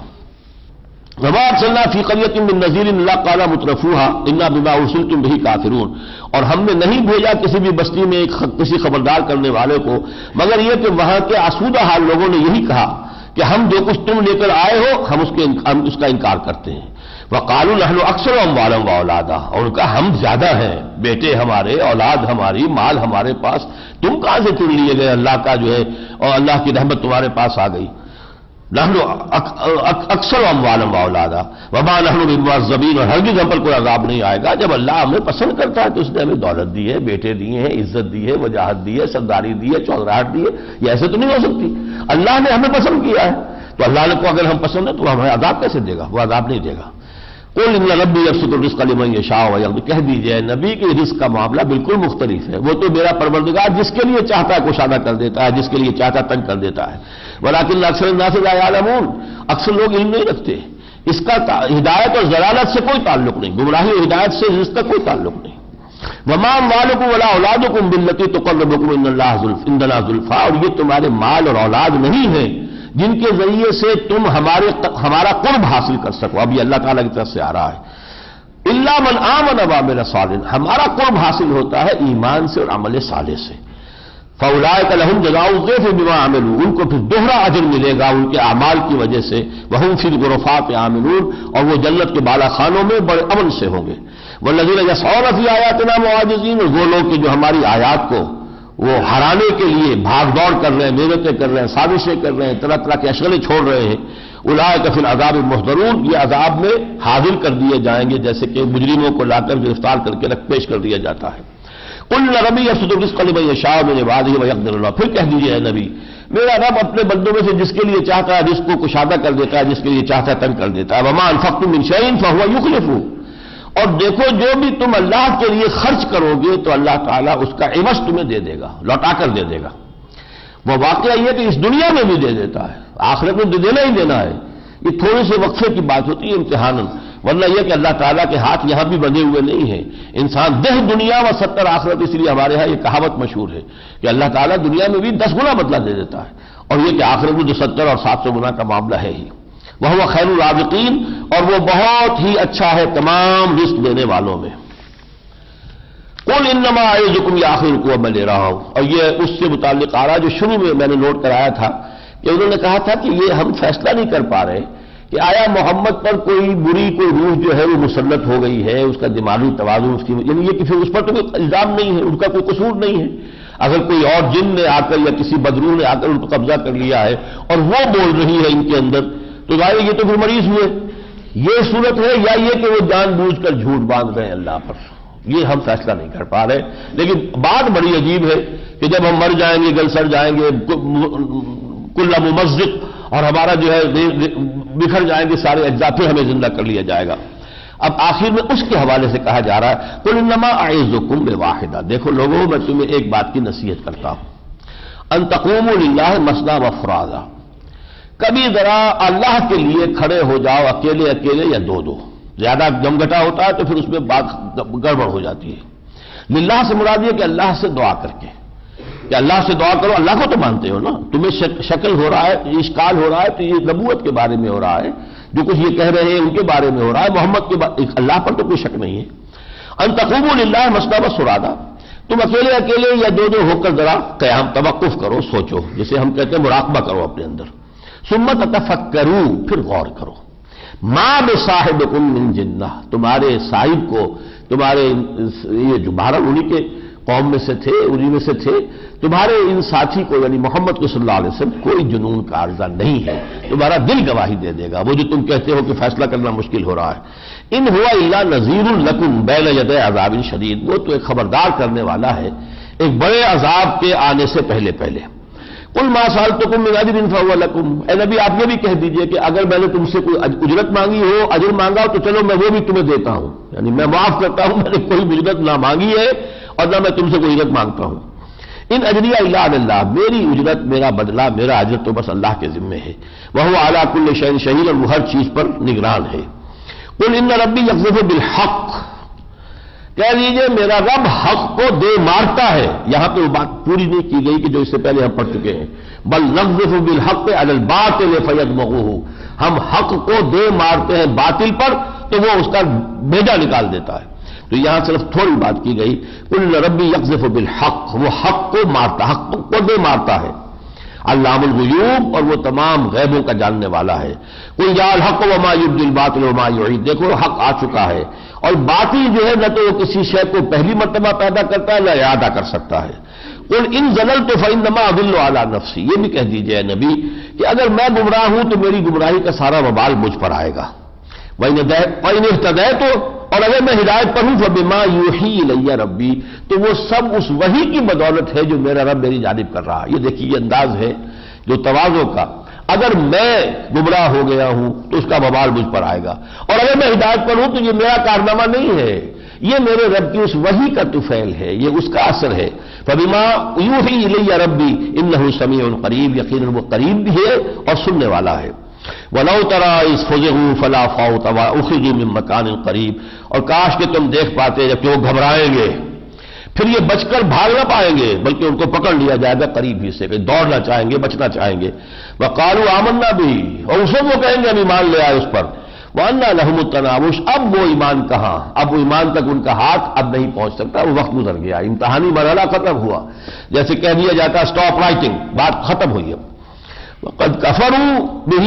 وما ارسلنا في قرية من نذير الا قال مترفوها انا بما ارسلتم به كافرون، اور ہم نے نہیں بھیجا کسی بھی بستی میں کسی خبردار کرنے والے کو مگر یہ کہ وہاں کے آسودہ حال لوگوں نے یہی کہا کہ ہم جو کچھ تم لے کر آئے ہو ہم اس کا انکار کرتے ہیں. وقالوا نحن اکثر اموالا واولادا، اور ان کا ہم زیادہ ہیں، بیٹے ہمارے، اولاد ہماری، مال ہمارے پاس، تم کہاں سے چن لیے گئے اللہ کا جو ہے، اور اللہ کی رحمت تمہارے پاس آ گئی. نحن اکثر اموالا واولادا وما نحن بمعذبین، اور ہرگز ہم پر کوئی عذاب نہیں آئے گا. جب اللہ ہمیں پسند کرتا ہے تو اس نے ہمیں دولت دی ہے، بیٹے دیے ہیں، عزت دی ہے، وجاہت دی ہے، سرداری دی ہے، چودراہٹ دی ہے. یہ ایسے تو نہیں ہو سکتی. اللہ نے ہمیں پسند کیا ہے تو اللہ کو اگر ہم پسند ہے تو ہمیں عذاب کیسے دے گا؟ وہ عذاب نہیں دے گا. قل ان ربی یبسط الرزق لمن یشاء ویقدر، کہہ دیجئے نبی کہ رزق کا معاملہ بالکل مختلف ہے. وہ تو میرا پروردگار جس کے لیے چاہتا ہے کشادہ کر دیتا ہے، جس کے لیے چاہتا ہے تنگ کر دیتا ہے. ولکن اکثر الناس لا یعلمون، اکثر لوگ علم نہیں رکھتے. اس کا ہدایت اور ضلالت سے کوئی تعلق نہیں، گمراہی اور ہدایت سے رزق کا کوئی تعلق نہیں. وما اموالکم ولا اولادکم بالتی تقربکم عندنا زلفیٰ، اور یہ تمہارے مال اور اولاد نہیں ہیں جن کے ذریعے سے تم ہمارا قرب حاصل کر سکو. اب یہ اللہ تعالیٰ کی طرف سے آ رہا ہے. الا من آمن وعمل صالحا، ہمارا قرب حاصل ہوتا ہے ایمان سے اور عمل صالح سے. فاولئک لہم جزاء الضعف بما عملوا، ان کو پھر دوہرا اجر ملے گا ان کے اعمال کی وجہ سے، وہم فی الغرفات آمنون، اور وہ جنت کے بالا خانوں میں بڑے امن سے ہوں گے۔ والذین یسعون فی آیاتنا معاجزین، اور وہ لوگ کہ جو ہماری آیات کو وہ ہرانے کے لیے بھاگ دوڑ کر رہے ہیں، محنتیں کر رہے ہیں، سازشیں کر رہے ہیں، طرح طرح کے اشغلیں چھوڑ رہے ہیں، اولئک فی العذاب محضرون، یہ عذاب میں حاضر کر دیے جائیں گے، جیسے کہ مجرموں کو لا کر گرفتار کر کے پیش کر دیا جاتا ہے۔ قل ربی یبسط الرزق لمن یشاء من عباده ویقدر له، پھر کہہ دیجیے اے نبی، میرا رب اپنے بندوں میں سے جس کے لیے چاہتا ہے رزق کو کشادہ کر دیتا ہے، جس کے لیے چاہتا ہے تنگ کر دیتا ہے۔ وما انفقتم من شیء فهو یخلفه، اور دیکھو جو بھی تم اللہ کے لیے خرچ کرو گے تو اللہ تعالیٰ اس کا عوض تمہیں دے دے گا، لوٹا کر دے دے گا۔ وہ واقعہ یہ کہ اس دنیا میں بھی دے دیتا ہے، آخرت میں دینا ہی دینا ہے، یہ تھوڑے سے وقفے کی بات ہوتی ہے امتحاناً، ورنہ یہ کہ اللہ تعالیٰ کے ہاتھ یہاں بھی بندھے ہوئے نہیں ہیں۔ انسان 10 دنیا و 70 آخرت، اس لیے ہمارے ہاں یہ کہاوت مشہور ہے کہ اللہ تعالیٰ دنیا میں بھی 10 گنا بدلہ دے دیتا ہے، اور یہ کہ آخرت میں جو 70 اور 700 گنا کا معاملہ ہے ہی۔ وَهُوَ خَيْرُ الرَّازِقِينَ، اور وہ بہت ہی اچھا ہے تمام رزق دینے والوں میں۔ قُلْ إِنَّمَا أَعِظُكُمْ، یہ آخر کو میں لے رہا ہوں، اور یہ اس سے متعلق آ رہا جو شروع میں نے نوٹ کرایا تھا کہ انہوں نے کہا تھا کہ یہ ہم فیصلہ نہیں کر پا رہے کہ آیا محمد پر کوئی بری کوئی روح جو ہے وہ مسلط ہو گئی ہے، اس کا دماغی توازن اس کی، یعنی یہ کہ پھر اس پر تو کوئی الزام نہیں ہے، ان کا کوئی قصور نہیں ہے۔ اگر کوئی اور جن نے آ کر یا کسی بدروح نے آ کر ان کو قبضہ کر لیا ہے اور وہ بول رہی ہے ان کے اندر، تو ظاہر یہ تو پھر مریض ہوئے۔ یہ صورت ہے یا یہ کہ وہ جان بوجھ کر جھوٹ باندھ رہے ہیں اللہ پر، یہ ہم فیصلہ نہیں کر پا رہے۔ لیکن بات بڑی عجیب ہے کہ جب ہم مر جائیں گے، گل سڑ جائیں گے، کل ممزق، اور ہمارا جو ہے بکھر جائیں گے سارے اجزاء، پھر ہمیں زندہ کر لیا جائے گا۔ اب آخر میں اس کے حوالے سے کہا جا رہا ہے قل انما اعظکم بواحدہ، دیکھو لوگوں میں تمہیں ایک بات کی نصیحت کرتا ہوں، ان تقوموا للہ مثنی وفرادا، کبھی ذرا اللہ کے لیے کھڑے ہو جاؤ اکیلے اکیلے یا دو دو، زیادہ جمگٹا ہوتا ہے تو پھر اس میں بات گڑبڑ ہو جاتی ہے۔ للہ سے مراد یہ کہ اللہ سے دعا کر کے، کہ اللہ سے دعا کرو، اللہ کو تو مانتے ہو نا، تمہیں شکل ہو رہا ہے، اشکال ہو رہا ہے تو یہ نبوت کے بارے میں ہو رہا ہے، جو کچھ یہ کہہ رہے ہیں ان کے بارے میں ہو رہا ہے، محمد کے اللہ پر تو کوئی شک نہیں ہے۔ ان تقوموا للہ مثنی وفرادا، تم اکیلے اکیلے یا دو دو ہو کر ذرا قیام توقف کرو، سوچو، جسے ہم کہتے ہیں مراقبہ کرو اپنے اندر، ثم تتفکروا، پھر غور کرو، ما بصاحبکم من جنہ، تمہارے صاحب کو، تمہارے یہ جو بہرحال انہی کے قوم میں سے تھے، انہی میں سے تھے، تمہارے ان ساتھی کو یعنی محمد کو صلی اللہ علیہ وسلم کوئی جنون کا عارضہ نہیں ہے، تمہارا دل گواہی دے دے گا، وہ جو تم کہتے ہو کہ فیصلہ کرنا مشکل ہو رہا ہے۔ ان ہوا الا نذیر لکم بین یدی عذاب شدید، وہ تو ایک خبردار کرنے والا ہے ایک بڑے عذاب کے آنے سے پہلے پہلے۔ قل ما سألتکم من اجر فهو لکم، اے نبی آپ یہ بھی کہہ دیجئے کہ اگر میں نے تم سے کوئی اجرت مانگی ہو، اجر مانگا ہو تو چلو میں وہ بھی تمہیں دیتا ہوں، یعنی میں معاف کرتا ہوں، میں نے کوئی اجرت نہ مانگی ہے اور نہ میں تم سے کوئی اجرت مانگتا ہوں۔ ان اجریہ الا علی اللہ، میری اجرت، میرا بدلہ، میرا اجر تو بس اللہ کے ذمے ہے، وہو علی کل شیء شہید، اور وہ ہر چیز پر نگران ہے۔ قل ان ربی یقذف بالحق، کہہ دیجئے میرا رب حق کو دے مارتا ہے، یہاں پہ وہ بات پوری نہیں کی گئی کہ جو اس سے پہلے ہم پڑھ چکے ہیں، بل نقذف بالحق علی الباطل فیدمغه، ہم حق کو دے مارتے ہیں باطل پر تو وہ اس کا بیجا نکال دیتا ہے۔ تو یہاں صرف تھوڑی بات کی گئی، قل ربی یقذف بالحق، وہ حق کو مارتا، حق کو دے مارتا ہے، علام الغیوب، اور وہ تمام غیبوں کا جاننے والا ہے۔ قل جاء الحق وما یبدی الباطل وما یعید، دیکھو حق آ چکا ہے، اور باطل جو ہے نہ تو وہ کسی شے کو پہلی مرتبہ پیدا کرتا ہے نہ اعادہ کر سکتا ہے۔ قل ان ضللت فانما اضل علی نفسی، یہ بھی کہہ دیجئے اے نبی کہ اگر میں گمراہ ہوں تو میری گمراہی کا سارا وبال مجھ پر آئے گا، وَإِنِ اهْتَدَيْتُ، اور اگر میں ہدایت پر ہوں فَبِمَا يُوحِي إِلَيَّ رَبِّي، تو وہ سب اس وحی کی بدولت ہے جو میرا رب میری جانب کر رہا ہے۔ یہ دیکھیے یہ انداز ہے جو تواضع کا، اگر میں گمراہ ہو گیا ہوں تو اس کا وبال مجھ پر آئے گا، اور اگر میں ہدایت پر ہوں تو یہ میرا کارنامہ نہیں ہے، یہ میرے رب کی اس وحی کا طفیل ہے، یہ اس کا اثر ہے۔ فَبِمَا يُوحِي إِلَيَّ رَبِّي إِنَّهُ سَمِيعٌ قَرِيبٌ، یقیناً وہ قریب بھی ہے اور سننے والا ہے۔ وَلَوْ تَرَىٰ إِذْ فُزِعُوا فَلَا فَوْتَ وَأُخْرِجُوا مِن مَّكَانٍ قَرِيبٍ، اور کاش کہ تم دیکھ پاتے جب کہ وہ گھبرائیں گے، پھر یہ بچ کر بھاگ نہ پائیں گے بلکہ ان کو پکڑ لیا جائے گا قریب ہی سے، کہ دوڑنا چاہیں گے، بچنا چاہیں گے۔ وَقَالُوا آمَنَّا بِهِ، اور اس وقت وہ کہیں گے ہم ایمان لے آئے اس پر۔ وَأَنَّى لَهُمُ التَّنَاوُشُ، اب وہ ایمان کہاں، اب وہ ایمان تک ان کا ہاتھ اب نہیں پہنچ سکتا، وہ وقت گزر گیا، امتحانی مرحلہ ختم ہوا، جیسے کہہ دیا جاتا اسٹاپ رائٹنگ، بات ختم ہوئی اب۔ وَقَدْ كَفَرُوا بِهِ،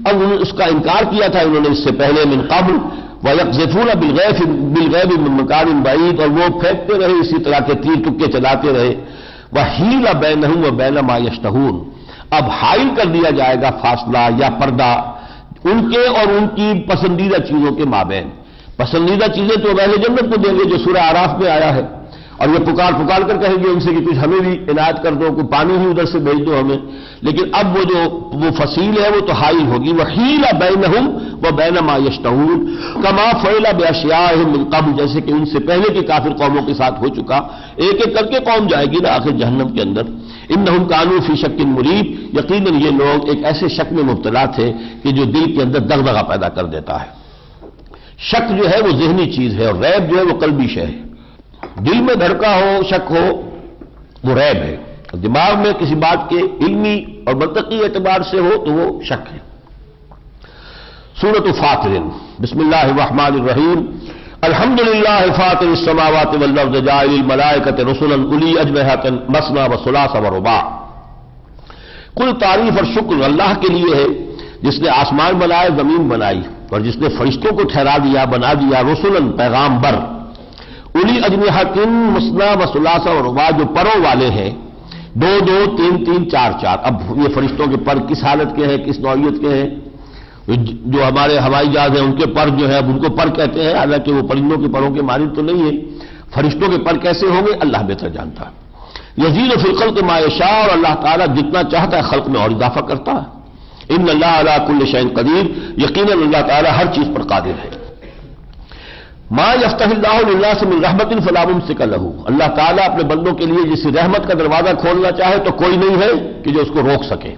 اب انہوں نے اس کا انکار کیا تھا انہوں نے اس سے پہلے، من قبل، وَيَقْذِفُونَ بِالْغَيْبِ مِن مَّكَانٍ بَعِيدٍ، اور وہ پھینکتے رہے اسی طرح کے تیر تکے چلاتے رہے، وَحِيلَ بَيْنَهُمْ وَبَيْنَ مَا يَشْتَهُونَ، اب حائل کر دیا جائے گا فاصلہ یا پردہ ان کے اور ان کی پسندیدہ چیزوں کے مابین۔ پسندیدہ چیزیں تو اہل جنت کو دیں گے جو سورہ اعراف میں آیا ہے، اور یہ پکار پکار کر کہیں گے ان سے کہ کچھ ہمیں بھی عنایت کر دو، کوئی پانی ہی ادھر سے بھیج دو ہمیں، لیکن اب وہ فصیل ہے وہ تو حائل ہوگی۔ وحیل بینہم وبین ما یشتہون کما فعل باشیاءہم من قبل، جیسے کہ ان سے پہلے کی کافر قوموں کے ساتھ ہو چکا، ایک ایک کر کے قوم جائے گی نا آخر جہنم کے اندر۔ انہم کانوا فی شک مریب، یقیناً یہ لوگ ایک ایسے شک میں مبتلا تھے کہ جو دل کے اندر دغدغہ پیدا کر دیتا ہے۔ شک جو ہے وہ ذہنی چیز ہے، اور ریب جو ہے وہ قلبی شے ہے۔ دل میں دھڑکا ہو، شک ہو، وہ ریب ہے، دماغ میں کسی بات کے علمی اور منطقی اعتبار سے ہو تو وہ شک ہے۔ سورۃ فاطر، بسم اللہ الرحمن الرحیم، الحمدللہ فاطر السماوات والارض جاعل الملائکۃ رسلا اولی اجنحۃ مثنی وثلاث ورباع۔ کل تعریف اور شکر اللہ کے لیے ہے جس نے آسمان بنائے، زمین بنائی، اور جس نے فرشتوں کو ٹھہرا دیا، بنا دیا، رسلا پیغامبر، اولی اجنحۃ مثنی وثلاث ورباع، جو پروں والے ہیں، دو دو، تین تین، چار چار۔ اب یہ فرشتوں کے پر کس حالت کے ہیں، کس نوعیت کے ہیں؟ جو ہمارے ہوائی جہاز ہیں ان کے پر جو ہے اب ان کو پر کہتے ہیں، حالانکہ وہ پرندوں کے پروں کے مانند تو نہیں ہے۔ فرشتوں کے پر کیسے ہوں گے اللہ بہتر جانتا ہے۔ یزید فی الخلق ما یشاء، اور اللہ تعالیٰ جتنا چاہتا ہے خلق میں اور اضافہ کرتا ہے۔ ان اللہ علی کل شیء قدیر، یقیناً اللہ تعالیٰ ہر چیز پر قادر ہے۔ ما یفتح اللہ للناس من رحمت فلا ممسک لہ، اللہ تعالیٰ اپنے بندوں کے لیے جس رحمت کا دروازہ کھولنا چاہے تو کوئی نہیں ہے کہ جو اس کو روک سکے،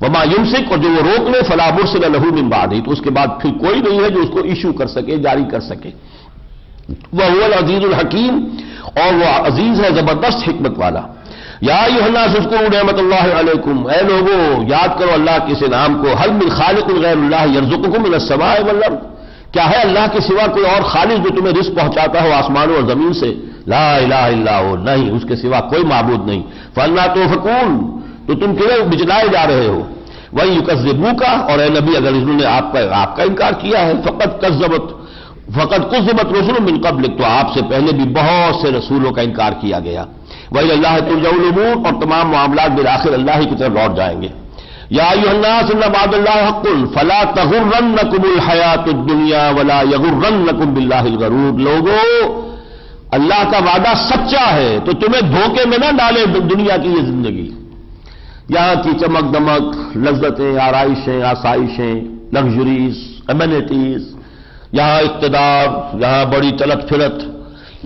وما یمسک، اور جو وہ روک لے، فلا مرسل لہ من بعدہ، تو اس کے بعد پھر کوئی نہیں ہے جو اس کو ایشو کر سکے، جاری کر سکے۔ وہو العزیز الحکیم، اور وہ عزیز ہے زبردست حکمت والا۔ یا ایھا الناس اذکروا نعمت اللہ علیکم، اے لوگو یاد کرو اللہ کے اس انعام کو، هل من خالق غیر اللہ یرزقکم من السماء والارض، کیا ہے اللہ کے سوا کوئی اور خالق جو تمہیں رزق پہنچاتا ہو آسمانوں اور زمین سے؟ لا الہ الا ہو، نہیں، اس کے سوا کوئی معبود نہیں۔ فانا تؤفکون، تو تم کیوں بجلائے جا رہے ہو؟ وَإِن يُكَذِّبُوكَ، اور اے نبی اگر انہوں نے آپ کا انکار کیا ہے، فقد كذبت رسل من قبلک، تو آپ سے پہلے بھی بہت سے رسولوں کا انکار کیا گیا۔ وَإِلَى اللَّهِ تُرْجَعُ الْأُمُورُ، اور تمام معاملات بالآخر اللہ ہی کی طرف لوٹ جائیں گے۔ یا ایھا الناس ان وعد اللہ حق فلا تغرنکم الحیاۃ الدنیا ولا یغرنکم باللہ الغرور، لوگو اللہ کا وعدہ سچا ہے تو تمہیں دھوکے میں نہ ڈالے دنیا کی یہ زندگی، یہاں کی چمک دمک، لذتیں، آرائشیں، آسائشیں، لگژریز، امینٹیز، یہاں اقتدار، یہاں بڑی تلت پھرت،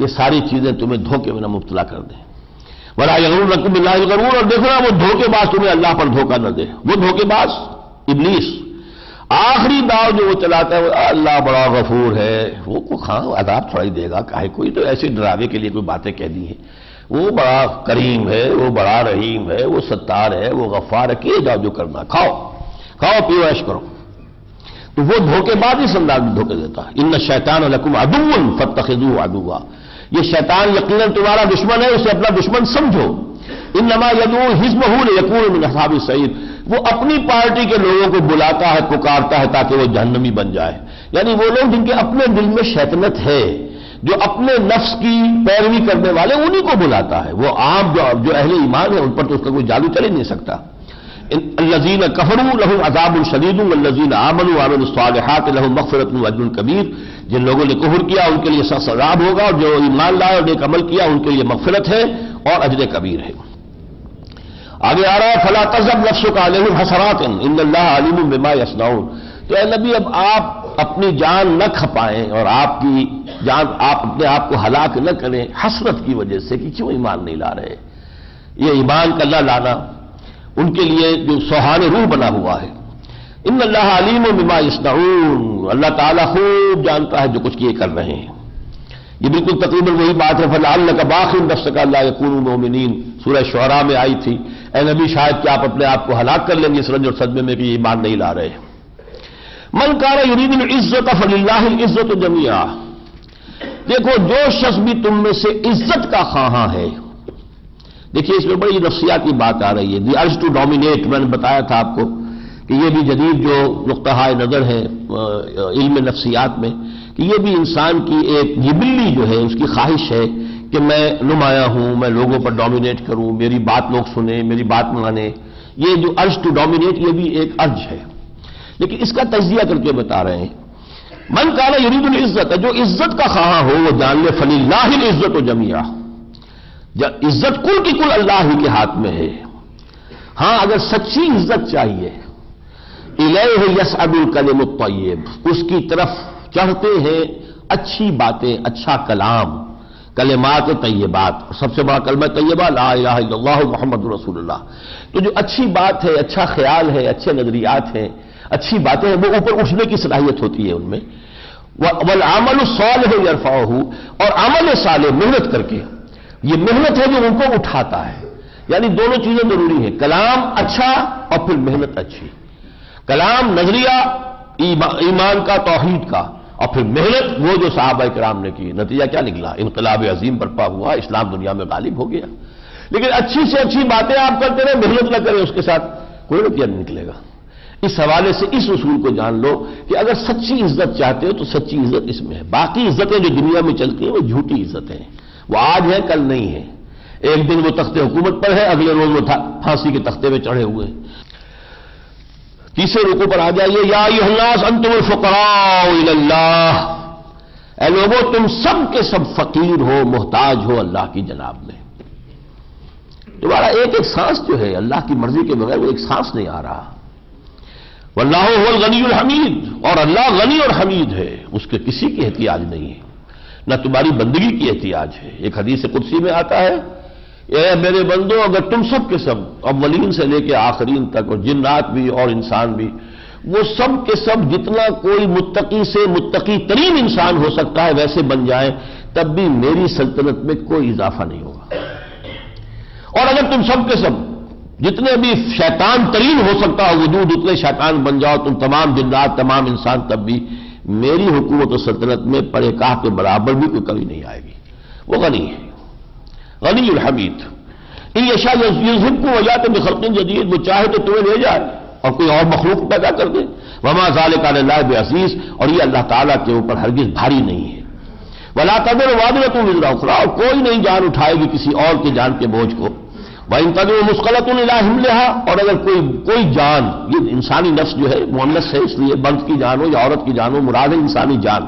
یہ ساری چیزیں تمہیں دھوکے میں نہ مبتلا کر دیں۔ ولا یغرنکم باللہ الغرور، اور دیکھو نا وہ دھوکے باز تمہیں اللہ پر دھوکہ نہ دے، وہ دھوکے باز ابلیس آخری داؤ جو وہ چلاتا ہے، وہ اللہ بڑا غفور ہے، وہ ہاں عذاب تھوڑا ہی دے گا، کاہے کوئی تو ایسے ڈراوے کے لیے کوئی باتیں کہہ دی ہیں، وہ بڑا کریم ہے، وہ بڑا رحیم ہے، وہ ستار ہے، وہ غفار ہے، کیے جاؤ جو کرنا، کھاؤ کھاؤ پیو عیش کرو۔ تو وہ دھوکے باز اس انداز میں دھوکے دیتا ہے۔ ان الشیطان لکم عدو فاتخذوه عدوا، یہ شیطان یقیناً تمہارا دشمن ہے، اسے اپنا دشمن سمجھو۔ انما یدعو حزبہ لیکون من اصحاب السعیر، وہ اپنی پارٹی کے لوگوں کو بلاتا ہے، پکارتا ہے تاکہ وہ جہنمی بن جائے، یعنی وہ لوگ جن کے اپنے دل میں شیطنت ہے، جو اپنے نفس کی پیروی کرنے والے، انہی کو بلاتا ہے۔ وہ عام جو اہل ایمان ہے ان پر تو اس کا کوئی جادو چل ہی نہیں سکتا۔ الذین کفروا لهم عذاب شدید والذین آمنوا وعملوا الصالحات لهم مغفرۃ واجر کبیر، جن لوگوں نے کفر کیا ان کے لیے سخت عذاب ہوگا، اور جو ایمان لائے اور نیک عمل کیا ان کے لیے مغفرت ہے اور اجر کبیر ہے۔ آگے آ رہا ہے فلا تذهب نفسك عليهم حسرات ان اللہ علیم بما يصنعون، تو اے نبی اب آپ اپنی جان نہ کھپائیں اور آپ اپنے آپ کو ہلاک نہ کریں حسرت کی وجہ سے کہ کیوں ایمان نہیں لا رہے۔ یہ ایمان کا نہ لانا ان کے لیے جو سوہان روح بنا ہوا ہے۔ ان اللہ علیم بما یصنعون، اللہ تعالیٰ خوب جانتا ہے جو کچھ یہ کر رہے ہیں۔ یہ بالکل تقریباً وہی بات ہے فلعلک باخع نفسک الا یکونوا مؤمنین، سورہ شعراء میں آئی تھی، اے نبی شاید کہ آپ اپنے آپ کو ہلاک کر لیں گے اس رنج اور صدمے میں کہ یہ ایمان نہیں لا رہے۔ من کان یرید العزت فللہ العزت جمیعا، دیکھو جو شخص بھی تم میں سے عزت کا خواہاں ہے، دیکھیے اس میں بڑی نفسیاتی بات آ رہی ہے، دی ارج ٹو ڈومینیٹ، میں نے بتایا تھا آپ کو کہ یہ بھی جدید جو نقطہ نظر ہے علم نفسیات میں، کہ یہ بھی انسان کی ایک جبلی جو ہے، اس کی خواہش ہے کہ میں نمایاں ہوں، میں لوگوں پر ڈومینیٹ کروں، میری بات لوگ سنیں، میری بات مانیں۔ یہ جو ارج ٹو ڈومینیٹ یہ بھی ایک ارج ہے، لیکن اس کا تجزیہ کر کے بتا رہے ہیں من کان یرید العزت، جو عزت کا خواہاں ہو وہ جان لے فللہ العزت جمیعا، عزت کل کی کل اللہ ہی کے ہاتھ میں ہے۔ ہاں اگر سچی عزت چاہیے، الیہ یصعد الکلم الطیب، اس کی طرف چڑھتے ہیں اچھی باتیں، اچھا کلام، کلمات طیبات، سب سے بڑا کلمہ طیبہ لا الہ الا اللہ محمد رسول اللہ۔ تو جو اچھی بات ہے، اچھا خیال ہے، اچھے نظریات ہیں، اچھی باتیں ہیں، وہ اوپر اٹھنے کی صلاحیت ہوتی ہے ان میں۔ والعمل الصالح یرفعہ، اور عمل صالح محنت کر کے، یہ محنت ہے جو ان کو اٹھاتا ہے۔ یعنی دونوں چیزیں ضروری ہیں، کلام اچھا اور پھر محنت اچھی، کلام نظریہ ایمان کا، توحید کا، اور پھر محنت وہ جو صحابہ کرام نے کی۔ نتیجہ کیا نکلا؟ انقلاب عظیم برپا ہوا، اسلام دنیا میں غالب ہو گیا۔ لیکن اچھی سے اچھی باتیں آپ کرتے رہے، محنت نہ کریں اس کے ساتھ، کوئی نتیجہ نہیں نکلے گا۔ اس حوالے سے اس اصول کو جان لو کہ اگر سچی عزت چاہتے ہو تو سچی عزت اس میں ہے۔ باقی عزتیں جو دنیا میں چلتی ہیں وہ جھوٹی عزتیں ہیں، وہ آج ہے کل نہیں ہے۔ ایک دن وہ تخت حکومت پر ہے، اگلے روز وہ پھانسی کے تختے پہ چڑھے ہوئے ہیں۔ تیسرے رکوع پر آ جائیے، یا ایھا الناس انتم الفقراء الی اللہ، اے لوگوں تم سب کے سب فقیر ہو، محتاج ہو اللہ کی جناب میں۔ تمہارا ایک ایک سانس جو ہے اللہ کی مرضی کے بغیر وہ ایک سانس نہیں آ رہا۔ واللہ هو الغنی الحمید، اور اللہ غنی اور حمید ہے، اس کے کسی کی احتیاج نہیں ہے، نہ تمہاری بندگی کی احتیاج ہے۔ ایک حدیث قدسی میں آتا ہے، اے میرے بندو اگر تم سب کے سب، اولین سے لے کے آخرین تک، اور جنات بھی اور انسان بھی، وہ سب کے سب جتنا کوئی متقی سے متقی ترین انسان ہو سکتا ہے ویسے بن جائیں، تب بھی میری سلطنت میں کوئی اضافہ نہیں ہوگا۔ اور اگر تم سب کے سب جتنے بھی شیطان ترین ہو سکتا ہو وجود، اتنے شیطان بن جاؤ تم، تمام جنات تمام انسان، تب بھی میری حکومت و سلطنت میں پڑے کاہ کے برابر بھی کوئی کمی نہیں آئے گی۔ وہ غنی ہے، غنی الحمید۔ ان یشاء یذہبکم ویأتی بخلق جدید، وہ چاہے تو تمہیں لے جائے اور کوئی اور مخلوق پیدا کر دے۔ وما ذلک علی اللہ بعزیز، اور یہ اللہ تعالیٰ کے اوپر ہرگز بھاری نہیں ہے۔ ولا تزر وازرۃ وزر اخری، اور کوئی نہیں جان اٹھائے گی کسی اور کے جان کے بوجھ کو۔ وَإِن تَدْعُ مُثْقَلَةٌ إِلَىٰ حِمْلِهَا، اور اگر کوئی جان، یہ انسانی نفس جو ہے مؤنث ہے، اس لیے مرد کی جان ہو یا عورت کی جان ہو، مراد ہے انسانی جان،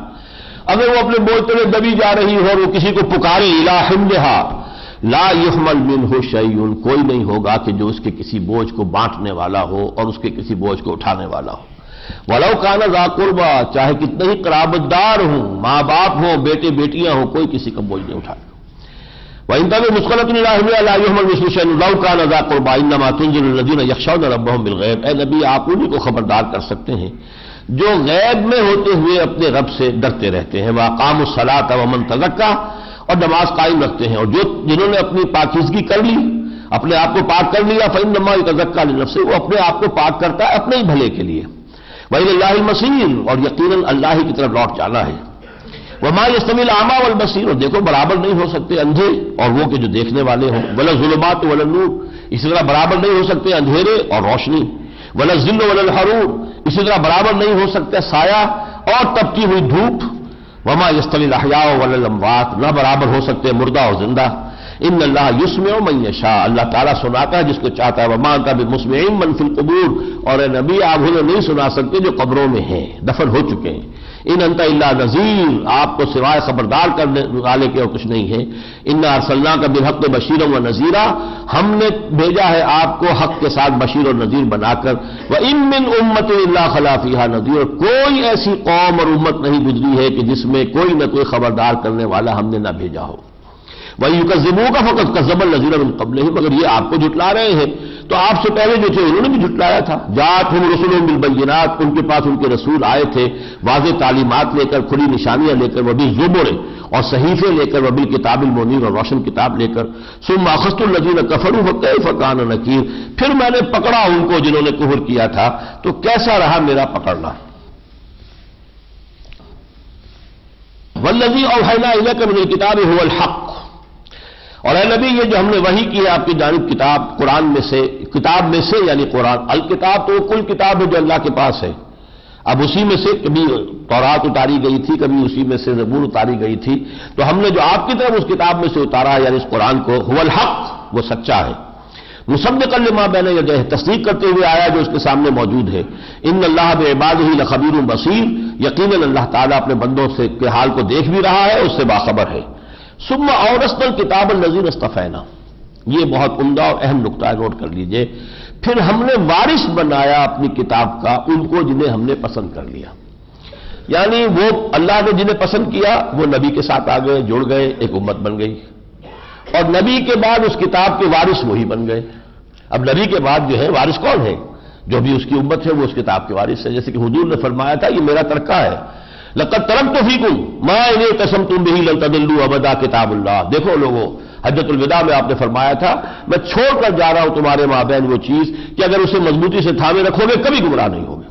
اگر وہ اپنے بوجھ تلے دبی جا رہی ہو اور وہ کسی کو پکارے إِلَىٰ حِمْلِهَا لا يحمل منه شيء، کوئی نہیں ہوگا کہ جو اس کے کسی بوجھ کو بانٹنے والا ہو اور اس کے کسی بوجھ کو اٹھانے والا ہو۔ وَلَوْ كَانَ ذَا قُرْبَىٰ، چاہے کتنے ہی قرابت دار ہوں، ماں باپ ہوں، بیٹے بیٹیاں ہوں، کوئی کسی کا بوجھ نہیں اٹھائے۔ وَإِن تَدْعُ مُثْقَلَةٌ إِلَىٰ حِمْلِهَا لَا يُحْمَلُ مِنْهُ شَيْءٌ لَوْ كَانَ ذَا قُرْبَىٰ إِنَّمَا تُنذِرُ الَّذِينَ يَخْشَوْنَ رَبَّهُم بِالْغَيْبِ، اے نبی آپ انہیں کو خبردار کر سکتے ہیں جو غیب میں ہوتے ہوئے اپنے رب سے ڈرتے رہتے ہیں۔ وَأَقَامُوا الصَّلَاةَ وَمَن تَزَكَّىٰ، اور نماز قائم رکھتے ہیں، اور جنہوں نے اپنی پاکیزگی کر لی، اپنے آپ کو پاک کر لیا، فإنما يتزكى لنفسه، وہ اپنے آپ کو پاک کرتا ہے اپنے ہی بھلے کے لیے۔ وإلى الله المصير، اور یقیناً اللہ ہی کی طرف لوٹ جانا ہے۔ وما يستوي الأعمى والبصير، اور دیکھو برابر نہیں ہو سکتے اندھے اور وہ کہ جو دیکھنے والے ہوں۔ ولا الظلمات ولا النور، اسی طرح برابر نہیں ہو سکتے اندھیرے اور روشنی۔ ولا الظل ولا الحرور، اسی طرح برابر نہیں ہو سکتا سایہ اور تپتی ہوئی دھوپ۔ وما يستوي الأحياء ولا الأموات، نہ برابر ہو سکتے مردہ اور زندہ۔ ان اللہ یسمع من یشاء، اللہ تعالیٰ سناتا ہے جس کو چاہتا ہے۔ وما انت بمسمع من فی القبور، اور اے نبی آپ انہیں نہیں سنا سکتے جو قبروں میں ہیں، دفن ہو چکے ہیں۔ ان انت الا نذیر، آپ کو سوائے خبردار کرنے والے کے اور کچھ نہیں ہے۔ انا ارسلناک بالحق بشیرا ونذیرا، ہم نے بھیجا ہے آپ کو حق کے ساتھ بشیر اور نذیر بنا کر۔ وان من امۃ الا خلا فیہا نذیر، کوئی ایسی قوم اور امت نہیں گزری ہے کہ جس میں کوئی نہ کوئی خبردار کرنے والا ہم نے نہ بھیجا ہو۔ وَيُكَذِّبُوكَ فَقَدْ كَذَّبَ الَّذِينَ مِن قَبْلِهِمْ، مگر یہ آپ کو جھٹلا رہے ہیں تو آپ سے پہلے جو تھے انہوں نے بھی جھٹلایا تھا۔ جاءتْهُمْ رُسُلُهُم بِالْبَيِّنَاتِ، ان کے پاس ان کے رسول آئے تھے واضح تعلیمات لے کر، کھلی نشانیاں لے کر، وَبِالزُّبُرِ، اور صحیفے لے کر، وَبِالْكِتَابِ الْمُنِيرِ، اور روشن کتاب لے کر۔ ثُمَّ أَخَذْتُ الَّذِينَ كَفَرُوا فَكَيْفَ كَانَ نَكِيرِ، پھر میں نے پکڑا ان کو جنہوں نے کفر کیا تھا، تو کیسا رہا میرا پکڑنا۔ والذی اوحینا الیک من الکتاب هو الحق، اور اے نبی یہ جو ہم نے وحی کی ہے آپ کی جانب کتاب قرآن میں سے، کتاب میں سے یعنی قرآن، الکتاب تو کل کتاب ہے جو اللہ کے پاس ہے، اب اسی میں سے کبھی تورات اتاری گئی تھی، کبھی اسی میں سے زبور اتاری گئی تھی، تو ہم نے جو آپ کی طرف اس کتاب میں سے اتارا ہے یعنی اس قرآن کو، هو الحق، وہ سچا ہے، مصدقا لما بین یدیہ، تصدیق کرتے ہوئے آیا جو اس کے سامنے موجود ہے، ان اللہ بعبادہ لخبیر بصیر، یقیناً اللہ تعالیٰ اپنے بندوں سے کے حال کو دیکھ بھی رہا ہے، اس سے باخبر ہے۔ ثم اورثنا الکتاب الذین اصطفینا، یہ بہت عمدہ اور اہم نقطہ ہے، نوٹ کر لیجئے، پھر ہم نے وارث بنایا اپنی کتاب کا ان کو جنہیں ہم نے پسند کر لیا، یعنی وہ اللہ نے جنہیں پسند کیا وہ نبی کے ساتھ آ گئے، جڑ گئے، ایک امت بن گئی، اور نبی کے بعد اس کتاب کے وارث وہی بن گئے۔ اب نبی کے بعد جو ہے وارث کون ہے؟ جو بھی اس کی امت ہے وہ اس کتاب کے وارث ہے، جیسے کہ حضور نے فرمایا تھا یہ میرا ترکہ ہے، لقد ترکت فیکم ما ان قسمتم به لن تضلوا ابدا کتاب اللہ، دیکھو لوگو، حجۃ الوداع میں آپ نے فرمایا تھا میں چھوڑ کر جا رہا ہوں تمہارے مابین وہ چیز کہ اگر اسے مضبوطی سے تھامے رکھو گے کبھی گمراہ نہیں ہوگے۔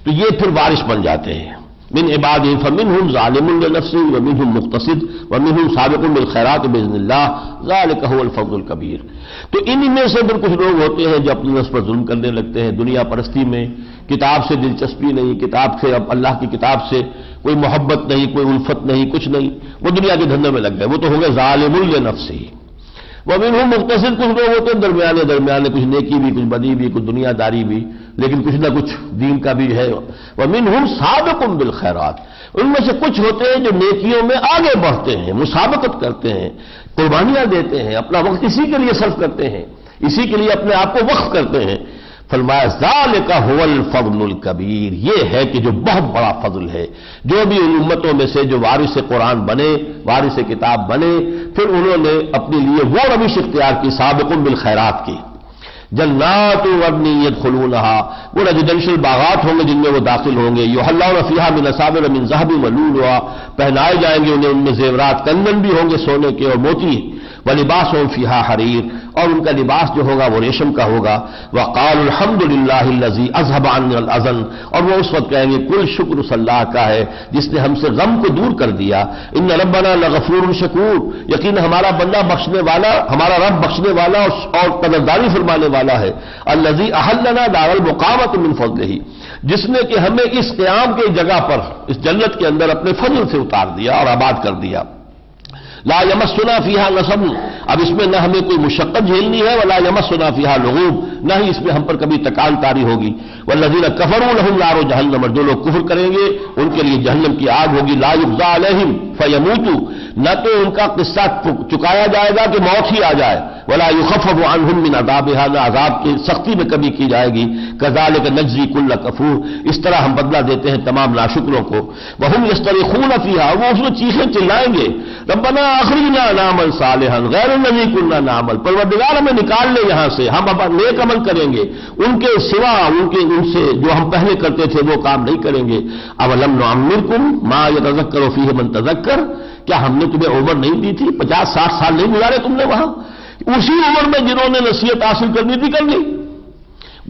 تو یہ پھر وارث بن جاتے ہیں، من عبادہ فمنہم ظالم لنفسہ ومنہم مقتصد ومنہم سابق بالخیرات باذن اللہ ذلک هو الفضل الکبیر۔ تو ان میں سے پھر کچھ لوگ ہوتے ہیں جو اپنی نفس پر ظلم کرنے لگتے ہیں، دنیا پرستی میں، کتاب سے دلچسپی نہیں، کتاب سے اب اللہ کی کتاب سے کوئی محبت نہیں، کوئی الفت نہیں، کچھ نہیں، وہ دنیا کے دھندے میں لگ گئے، وہ تو ہو گئے ظالم لنفسہ۔ ومنہم مقتصد، کچھ لوگ ہوتے ہیں درمیانے درمیانے، کچھ نیکی بھی، کچھ بدی بھی، کچھ دنیا داری بھی، لیکن کچھ نہ کچھ دین کا بھی ہے۔ ومنہم سابق بالخیرات، ان میں سے کچھ ہوتے ہیں جو نیکیوں میں آگے بڑھتے ہیں، مسابقت کرتے ہیں، قربانیاں دیتے ہیں، اپنا وقت اسی کے لیے صرف کرتے ہیں، اسی کے لیے اپنے آپ کو وقف کرتے ہیں۔ فرمایا ذالک هو الفضل الکبیر، یہ ہے کہ جو بہت بڑا فضل ہے، جو بھی ان امتوں میں سے جو وارث قرآن بنے، وارث کتاب بنے، پھر انہوں نے اپنے لیے وہ روش اختیار کی سابق بالخیرات کی، جنات عدن یدخلونہا، وہ ریزیڈینشل باغات ہوں گے جن میں وہ داخل ہوں گے، یحلون فیہا من اساور من ذہب ولؤلؤا، پہنائے جائیں گے انہیں ان میں زیورات، کنگن بھی ہوں گے سونے کے اور موتی، وَلِبَاسُهُمْ فِيهَا حَرِيرٌ، اور ان کا لباس جو ہوگا وہ ریشم کا ہوگا، وَقَالُوا الْحَمْدُ لِلَّهِ الَّذِي أَذْهَبَ عَنَّا الْحَزَنَ، اور وہ اس وقت کہیں گے کل شکر صلی اللہ کا ہے جس نے ہم سے غم کو دور کر دیا، إِنَّ رَبَّنَا لَغَفُورٌ شَكُورٌ، یقین ہمارا بندہ بخشنے والا، ہمارا رب بخشنے والا اور قدردانی فرمانے والا ہے، الَّذِي أَحَلَّنَا دَارَ الْمُقَامَةِ مِنْ فَضْلِهِ، جس نے کہ ہمیں اس قیام کے جگہ پر اس جنت کے اندر اپنے فضل سے اتار دیا اور آباد کر دیا۔ لا یمسنا فیہا نصب، اب اس میں نہ ہمیں کوئی مشقت جھیلنی ہے، ولا یمسنا فیہا لغوب، نہ ہی اس میں ہم پر کبھی تکال طاری ہوگی۔ والذین کفروا لہم نار جہنم، جو لوگ کفر کریں گے ان کے لیے جہنم کی آگ ہوگی، لا یقضى علیہم فیموتوا، نہ تو ان کا قصہ چکایا جائے گا کہ موت ہی آ جائے، ولا یخفف عنہم من عذابھا، نہ عذاب کی سختی میں کبھی کی جائے گی، کذالک نجزی کل کفور، اس طرح ہم بدلہ دیتے ہیں تمام ناشکروں کو۔ وہم یصطرخون فیہا، وہ اس میں چیخیں چلائیں گے، ربنا اخرجنا نعمل صالحا غیر الذی کنا نعمل، پروردگار ہمیں نکال لے یہاں سے، ہم اب نیک عمل کریں گے، ان کے سوا ان سے جو ہم پہلے کرتے تھے وہ کام نہیں کریں گے۔ اولم نعمرکم ما یتذکر فیہ من تذکر، کیا ہم نے تمہیں عمر نہیں دی تھی؟ 50-60 سال نہیں گزارے تم نے وہاں؟ اسی عمر میں جنہوں نے نصیحت حاصل کرنی تھی کر لی،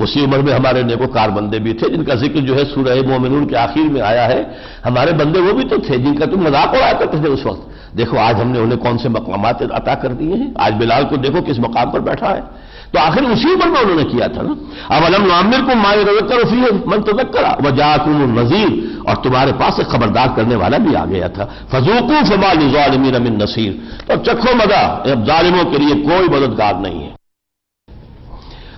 اسی عمر میں ہمارے نیکوکار بندے بھی تھے جن کا ذکر جو ہے سورہ مومنون کے آخر میں آیا ہے، ہمارے بندے وہ بھی تو تھے جن کا تم مذاق اڑایا کرتے تھے اس وقت، دیکھو آج ہم نے انہیں کون سے مقامات عطا کر دیے ہیں، آج بلال کو دیکھو کس مقام پر بیٹھا ہے، تو آخر اسی عمر میں انہوں نے کیا تھا نا۔ اولم نعمرکم ما یتذکر فیہ من تذکر وجاءکم النذیر، اور تمہارے پاس ایک خبردار کرنے والا بھی آ گیا تھا، فذوقوا فما للظالمین من نصیر، تو چکھو مزہ، اب ظالموں کے لیے کوئی مددگار نہیں ہے۔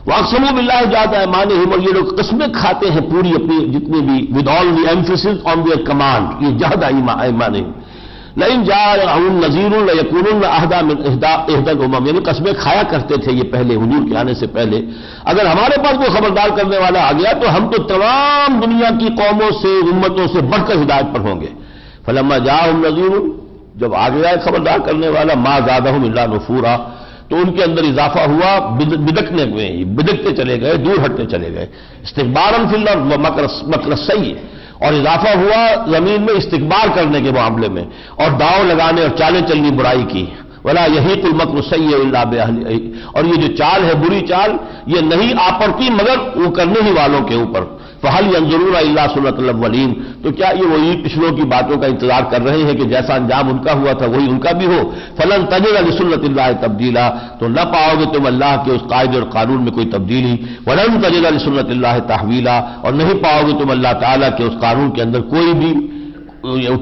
وَأَقْسَمُوا بِاللَّهِ جَهْدَ أَيْمَانِهِمْ، اور یہ لوگ قسمیں کھاتے ہیں پوری اپنی جتنی بھی، with all the emphasis on their command، یہ جہد ایمانہم، لئن جاءہم نذیر لیکونن اہدی من احدی الامم، یعنی قسمیں کھایا کرتے تھے یہ پہلے حضور کے آنے سے پہلے، اگر ہمارے پاس کوئی خبردار کرنے والا آ گیا تو ہم تو تمام دنیا کی قوموں سے امتوں سے بڑھ کر ہدایت پر ہوں گے۔ فلما جاءہم نذیر، جب آ گیا خبردار کرنے والا، ما زادہم الا نفورا، تو ان کے اندر اضافہ ہوا بدکنے میں، بدکتے چلے گئے، دور ہٹتے چلے گئے، استکبارا فی الارض ومکر السیء، اور اضافہ ہوا زمین میں استکبار کرنے کے معاملے میں اور داؤ لگانے اور چالیں چلنی برائی کی، ولا یحیق المکر السیء الا باہلہ، اور یہ جو چال ہے بری چال یہ نہیں آ پڑتی مگر وہ کرنے ہی والوں کے اوپر، فہل ينظرون الا سنۃ الاولین، تو کیا یہ وہی پچھلوں کی باتوں کا انتظار کر رہے ہیں کہ جیسا انجام ان کا ہوا تھا وہی ان کا بھی ہو؟ فلن تجد لسنۃ اللہ تبدیلا، تو نہ پاؤ گے تم اللہ کے اس قاعدے اور قانون میں کوئی تبدیلی، ولن تجد لسنۃ اللہ تحویلا، اور نہیں پاؤ گے تم اللہ تعالیٰ کے اس قانون کے اندر کوئی بھی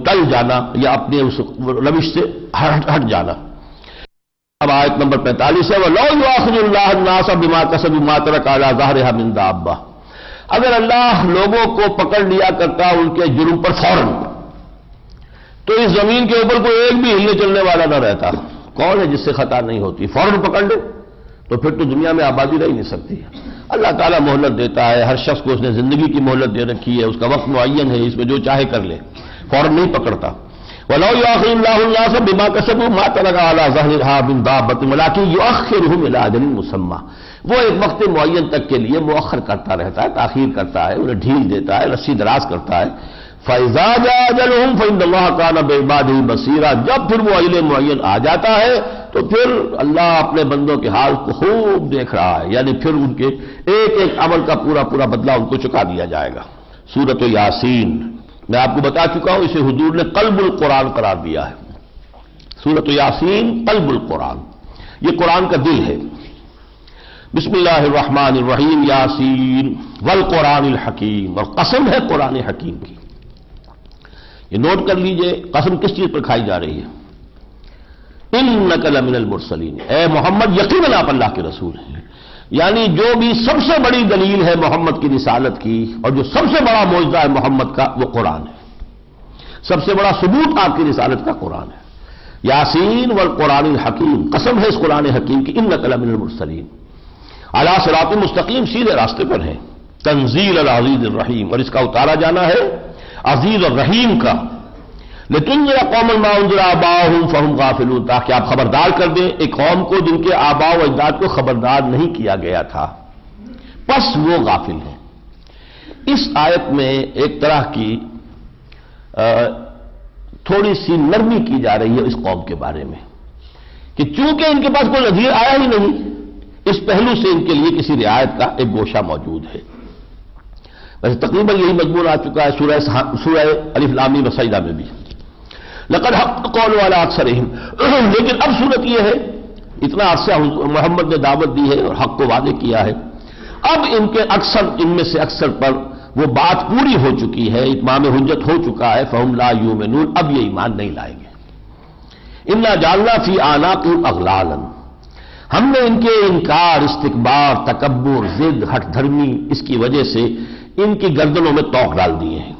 ٹل جانا یا اپنے اس روش سے ہٹ جانا۔ اب آیت نمبر 45 ہے، وَلَوْ يُؤَاخِذُ اللَّهُ النَّاسَ بِمَا كَسَبُوا مَا تَرَكَ عَلَى ظَهْرِهَا مِن دَابَّةٍ، اگر اللہ لوگوں کو پکڑ لیا کرتا ان کے جرم پر فوراً، تو اس زمین کے اوپر کوئی ایک بھی ہلنے چلنے والا نہ رہتا۔ کون ہے جس سے خطا نہیں ہوتی؟ فوراً پکڑ لے تو پھر تو دنیا میں آبادی رہ ہی نہیں سکتی۔ اللہ تعالیٰ مہلت دیتا ہے، ہر شخص کو اس نے زندگی کی مہلت دے رکھی ہے، اس کا وقت معین ہے، اس میں جو چاہے کر لے، فوراً نہیں پکڑتا۔ وَلَوْ يُؤَاخِذُ اللَّهُ النَّاسَ بِمَا كَسَبُوا مَا تَرَكَ عَلَى ظَهْرِهَا مِن دَابَّةٍ وَلَٰكِن يُؤَخِّرُهُمْ إِلَىٰ أَجَلٍ مُّسَمًّى، وہ ایک وقت معین تک کے لیے مؤخر کرتا رہتا ہے، تاخیر کرتا ہے، انہیں ڈھیل دیتا ہے، رسی دراز کرتا ہے۔ فَإِذَا جَاءَ أَجَلُهُمْ فَإِنَّ اللَّهَ كَانَ بِعِبَادِهِ بَصِيرًا، جب پھر وہ اجل معین آ جاتا ہے تو پھر اللہ اپنے بندوں کے حال کو خوب دیکھ رہا ہے، یعنی پھر ان کے ایک ایک عمل کا پورا پورا بدلہ ان کو چکا دیا جائے گا۔ سورۃ یاسین، میں آپ کو بتا چکا ہوں، اسے حضور نے قلب القرآن قرار دیا ہے۔ سورۃ یاسین قلب القرآن، یہ قرآن کا دل ہے۔ بسم اللہ الرحمن الرحیم، یاسین والقرآن الحکیم، اور قسم ہے قرآن حکیم کی۔ یہ نوٹ کر لیجئے قسم کس چیز پر کھائی جا رہی ہے؟ انک لمن المرسلین، اے محمد یقیناً آپ اللہ کے رسول ہیں، یعنی جو بھی سب سے بڑی دلیل ہے محمد کی رسالت کی اور جو سب سے بڑا معجزہ ہے محمد کا وہ قرآن ہے، سب سے بڑا ثبوت آپ کی رسالت کا قرآن ہے۔ یاسین والقرآن الحکیم، قسم ہے اس قرآن حکیم کی، انک لمن المرسلین علی صراط مستقیم، سیدھے راستے پر ہے۔ تنزیل العزیز الرحیم، اور اس کا اتارا جانا ہے عزیز اور رحیم کا۔ لتنذر قوما ما انذر آباؤہم فہم غافلون، تاکہ آپ خبردار کر دیں ایک قوم کو جن کے آباء و اجداد کو خبردار نہیں کیا گیا تھا، پس وہ غافل ہیں۔ اس آیت میں ایک طرح کی تھوڑی سی نرمی کی جا رہی ہے اس قوم کے بارے میں کہ چونکہ ان کے پاس کوئی نذیر آیا ہی نہیں، اس پہلو سے ان کے لیے کسی رعایت کا ایک گوشہ موجود ہے۔ ویسے تقریباً یہی مضمون آ چکا ہے سورہ الف لام میم سجدہ میں بھی، لقد حق قول علی اکثرہم، لیکن اب صورت یہ ہے، اتنا عرصہ محمد نے دعوت دی ہے اور حق کو واضح کیا ہے، اب ان کے اکثر، ان میں سے اکثر پر وہ بات پوری ہو چکی ہے، اتمام حجت ہو چکا ہے، فہم لا یؤمنون، اب یہ ایمان نہیں لائیں گے۔ انا جعلنا فی اعناقہم اغلالا، ہم نے ان کے انکار، استکبار، تکبر، ضد، ہٹ دھرمی، اس کی وجہ سے ان کی گردنوں میں طوق ڈال دیے ہیں،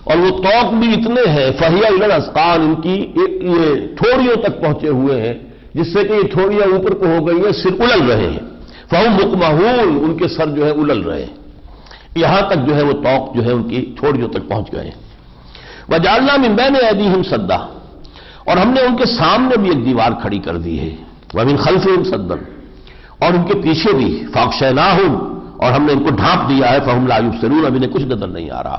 اور وہ طوق بھی اتنے ہیں، فہی الی الاذقان، ان کی یہ ٹھوڑیوں تک پہنچے ہوئے ہیں، جس سے کہ یہ ٹھوڑیاں اوپر کو ہو گئی ہیں، سر الل رہے ہیں، فہم مقمحون، ان کے سر جو ہے الل رہے ہیں، یہاں تک جو ہے وہ طوق جو ہے ان کی ٹھوڑیوں تک پہنچ گئے ہیں۔ وجعلنا من بین ایدیہم سدا، اور ہم نے ان کے سامنے بھی ایک دیوار کھڑی کر دی ہے، ومن خلفہم سدا، اور ان کے پیچھے بھی، فاغشیناہم، اور ہم نے ان کو ڈھانپ دیا ہے، فہم لا یبصرون، اب انہیں کچھ نظر نہیں آ رہا۔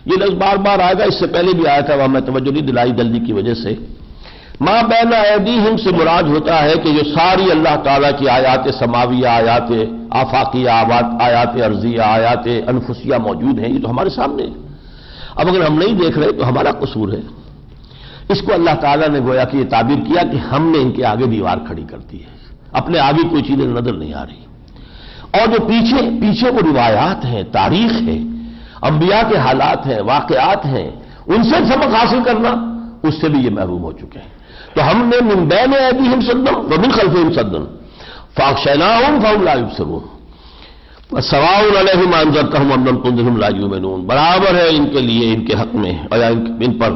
یہ لفظ بار بار آئے گا، اس سے پہلے بھی آیا تھا، وہاں میں توجہ نہیں دلائی جلدی کی وجہ سے۔ ما بین ایدیہم سے مراد ہوتا ہے کہ جو ساری اللہ تعالیٰ کی آیات سماویہ، آیات آفاقیہ، آیات ارضیہ، آیات انفسیہ موجود ہیں، یہ تو ہمارے سامنے ہے۔ اب اگر ہم نہیں دیکھ رہے تو ہمارا قصور ہے۔ اس کو اللہ تعالیٰ نے گویا کہ یہ تعبیر کیا کہ ہم نے ان کے آگے دیوار کھڑی کر دی ہے، اپنے آگے کوئی چیزیں نظر نہیں آ رہی، اور جو پیچھے وہ روایات ہیں، تاریخ ہے، انبیاء کے حالات ہیں، واقعات ہیں، ان سے سبق حاصل کرنا، اس سے بھی یہ محروم ہو چکے ہیں۔ تو ہم نے من بین ایدیہم سدا ومن خلفہم سدا فاغشیناہم فہم لا یبصرون سواء علیہم انذرتہم ام لم تنذرہم لا یؤمنون، برابر ہے ان کے لیے، ان کے حق میں اور ان پر،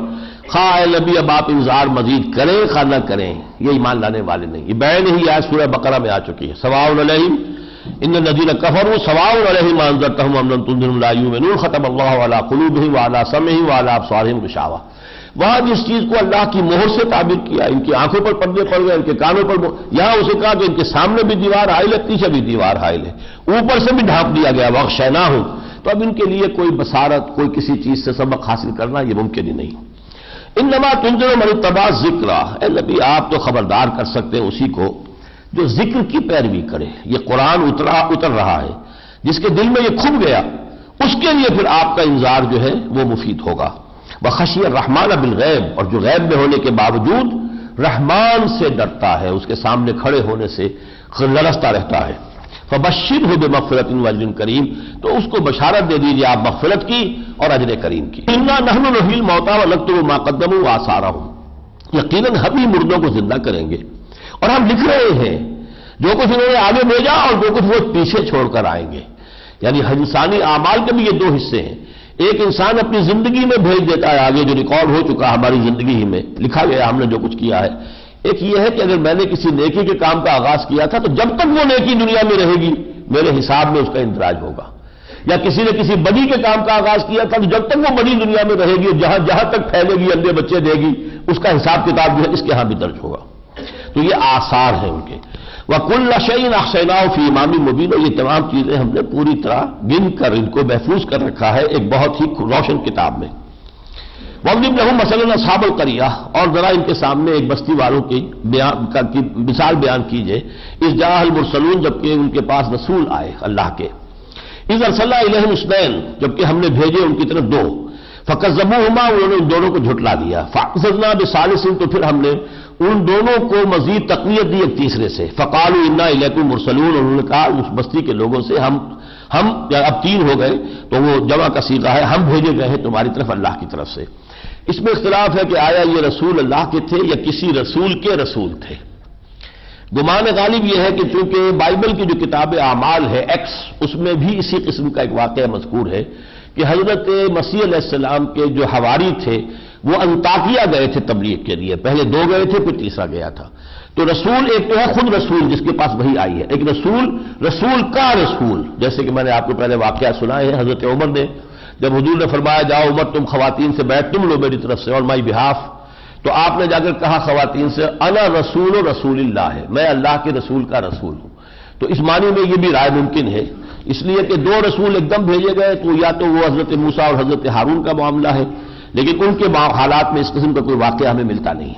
خواہ اے نبی اب آپ انذار مزید کریں خواہ نہ کریں، یہ ایمان لانے والے نہیں۔ یہ بین ہی آیت سورہ بقرہ میں آ چکی ہے، سواء علیہم ان الذین کفروا سواء علیہم انذرتہم ام لم تنذرہم لا یؤمنون ختم اللہ علی قلوبہم وعلی سمعہم وعلی ابصارہم غشاوہ۔ وہاں جس چیز کو اللہ کی مہر سے تعبیر کیا، ان کی آنکھوں پر پردے پڑ گئے، ان کے کانوں پر، یہاں اسے کہا کہ ان کے سامنے بھی دیوار حائل ہے، پیچھے بھی دیوار حائل ہے، اوپر سے بھی ڈھانپ دیا گیا، وغشیناہم، تو اب ان کے لیے کوئی بصارت، کوئی کسی چیز سے سبق حاصل کرنا یہ ممکن ہی نہیں۔ انما تنذر من اتبع الذکر، اے نبی آپ تو خبردار کر سکتے ہیں اسی کو جو ذکر کی پیروی کرے۔ یہ قرآن اتر رہا ہے، جس کے دل میں یہ کھب گیا، اس کے لیے پھر آپ کا انذار جو ہے وہ مفید ہوگا۔ وخشی الرحمن بالغیب، اور جو غیب میں ہونے کے باوجود رحمان سے ڈرتا ہے، اس کے سامنے کھڑے ہونے سے لرزتا رہتا ہے، فبشرہ بمغفرۃ واجر کریم، تو اس کو بشارت دے دیجیے آپ مغفرت کی اور اجر کریم کی۔ انا نحن نحیی الموتى ونکتب ما قدموا وآثارهم، یقیناً ہم ہی مردوں کو زندہ کریں گے اور ہم لکھ رہے ہیں جو کچھ انہوں نے آگے بھیجا اور جو کچھ وہ پیچھے چھوڑ کر آئیں گے۔ یعنی انسانی اعمال کے بھی یہ دو حصے ہیں، ایک انسان اپنی زندگی میں بھیج دیتا ہے آگے جو ریکارڈ ہو چکا ہماری زندگی ہی میں لکھا گیا ہم نے جو کچھ کیا ہے، ایک یہ ہے کہ اگر میں نے کسی نیکی کے کام کا آغاز کیا تھا تو جب تک وہ نیکی دنیا میں رہے گی میرے حساب میں اس کا اندراج ہوگا، یا کسی نے کسی بدی کے کام کا آغاز کیا تھا تو جب تک وہ بڑی دنیا میں رہے گی اور جہاں جہاں تک پھیلے گی انڈے بچے دے گی اس کا حساب کتاب جو ہے اس کے ہاں بھی درج ہوگا۔ تو یہ آثار ہیں ان کے۔ وَكُلَّ شَيْءٍ أَحْصَيْنَاهُ فِي إِمَامٍ مُبِينٍ، اور یہ تمام چیزیں ہم نے پوری طرح گن کر ان کو محفوظ کر رکھا ہے ایک بہت ہی روشن کتاب میں۔ وَاضْرِبْ لَهُم مَثَلًا أَصْحَابَ الْقَرْيَةِ، اور ذرا ان کے سامنے ایک بستی والوں کی مثال بیان کیجئے، اذ جاء المرسلون، جبکہ ان کے پاس رسول آئے اللہ کے، اذ ارسلنا الیہم اثنین، جبکہ ہم نے بھیجے ان کی طرف دو، فکذبوہما، انہوں نے ان دونوں کو جھٹلا دیا، فاعتززنا بثالث، تو پھر ہم نے ان دونوں کو مزید تقویت دی ایک تیسرے سے، فقالوا انا الیکم مرسلون، انہوں نے کہا اس بستی کے لوگوں سے ہم اب تین ہو گئے تو وہ جمع کا صیغہ ہے، ہم بھیجے گئے ہیں تمہاری طرف اللہ کی طرف سے۔ اس میں اختلاف ہے کہ آیا یہ رسول اللہ کے تھے یا کسی رسول کے رسول تھے۔ گمان غالب یہ ہے کہ چونکہ بائبل کی جو کتاب اعمال ہے ایکس، اس میں بھی اسی قسم کا ایک واقعہ مذکور ہے کہ حضرت مسیح علیہ السلام کے جو حواری تھے وہ انطاکیہ گئے تھے تبلیغ کے لیے، پہلے دو گئے تھے پھر تیسرا گیا تھا۔ تو رسول ایک تو ہے خود رسول جس کے پاس وحی آئی ہے، ایک رسول کا رسول، جیسے کہ میں نے آپ کو پہلے واقعہ سنائے ہیں، حضرت عمر نے جب حضور نے فرمایا جاؤ عمر تم خواتین سے بیعت تم لو میری طرف سے اور مائی بہاف، تو آپ نے جا کر کہا خواتین سے انا رسول رسول اللہ ہے، میں اللہ کے رسول کا رسول ہوں۔ تو اس معنی میں یہ بھی رائے ممکن ہے، اس لیے کہ دو رسول ایک دم بھیجے گئے تو یا تو وہ حضرت موسیٰ اور حضرت ہارون کا معاملہ ہے، لیکن ان کے حالات میں اس قسم کا کوئی واقعہ ہمیں ملتا نہیں۔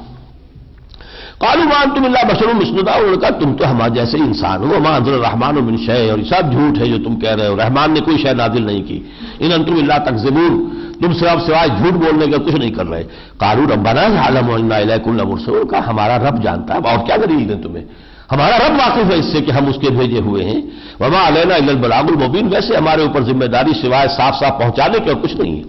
قالوا ما انتم الا بشر مثلنا، انہوں نے کہا تم تو ہمارے جیسے انسان ہو، وما انزل الرحمن من شیء، اور یہ سب جھوٹ ہے جو تم کہہ رہے ہو، رحمان نے کوئی شے نازل نہیں کی، ان انتم الا تکذبون، تم صرف سوائے جھوٹ بولنے کا کچھ نہیں کر رہے۔ قالوا ربنا يعلم انا الیکم لمرسلون، کہا ہمارا رب جانتا ہے، اور کیا دلیل دیں تمہیں، ہمارا رب واقف ہے اس سے کہ ہم اس کے بھیجے ہوئے ہیں، وما علینا الا البلاغ المبین، ویسے ہمارے اوپر ذمہ داری سوائے صاف صاف پہنچانے کے اور کچھ نہیں ہے۔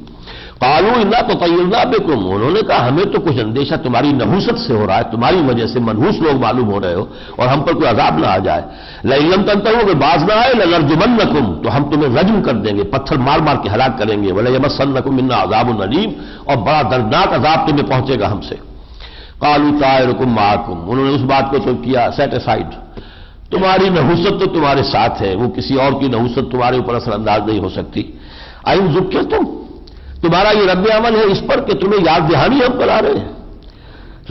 قالوا انا تطیرنا بکم، انہوں نے کہا ہمیں تو کچھ اندیشہ تمہاری نحوست سے ہو رہا ہے، تمہاری وجہ سے منحوس لوگ معلوم ہو رہے ہو اور ہم پر کوئی عذاب نہ آ جائے، لئن لم تنتہوا، اگر باز نہ آئے لنرجمنکم، تو ہم تمہیں رجم کر دیں گے، پتھر مار مار کے ہلاک کریں گے، ولیمسنکم منا عذاب علیم، اور بڑا دردناک عذاب تمہیں پہنچے گا ہم سے۔ قالوا طائرکم معکم، انہوں نے اس بات کو تو کیا سیٹ اسائڈ، تمہاری نحوست تو تمہارے ساتھ ہے، وہ کسی اور کی نحوست تمہارے اوپر اثر انداز نہیں ہو سکتی۔ این ذکرتم، تمہارا یہ رد عمل ہے اس پر کہ تمہیں یاد دہانی ہم کرا رہے ہیں،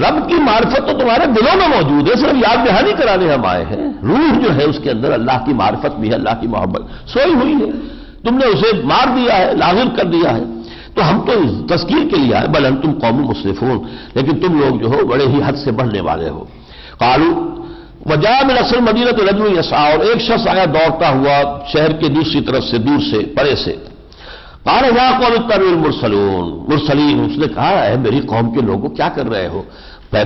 رب کی معرفت تو تمہارے دلوں میں موجود ہے، صرف یاد دہانی کرانے ہم آئے ہیں، روح جو ہے اس کے اندر اللہ کی معرفت بھی ہے، اللہ کی محبت سوئی ہوئی ہے، تم نے اسے مار دیا ہے، لاغر کر دیا ہے، تو ہم تو تذکیر کے لیے آئے، بل انتم قوم مسرفون، لیکن تم لوگ جو ہو بڑے ہی حد سے بڑھنے والے ہو۔ قالوا وجاء من اقصى المدینہ رجل یسعى، اور ایک شخص آیا دوڑتا ہوا شہر کے دوسری طرف سے، دور سے، پرے سے، قال یا قوم اتبعوا المرسلین، اس نے کہا ہے میری قوم کے لوگوں کیا کر رہے ہو،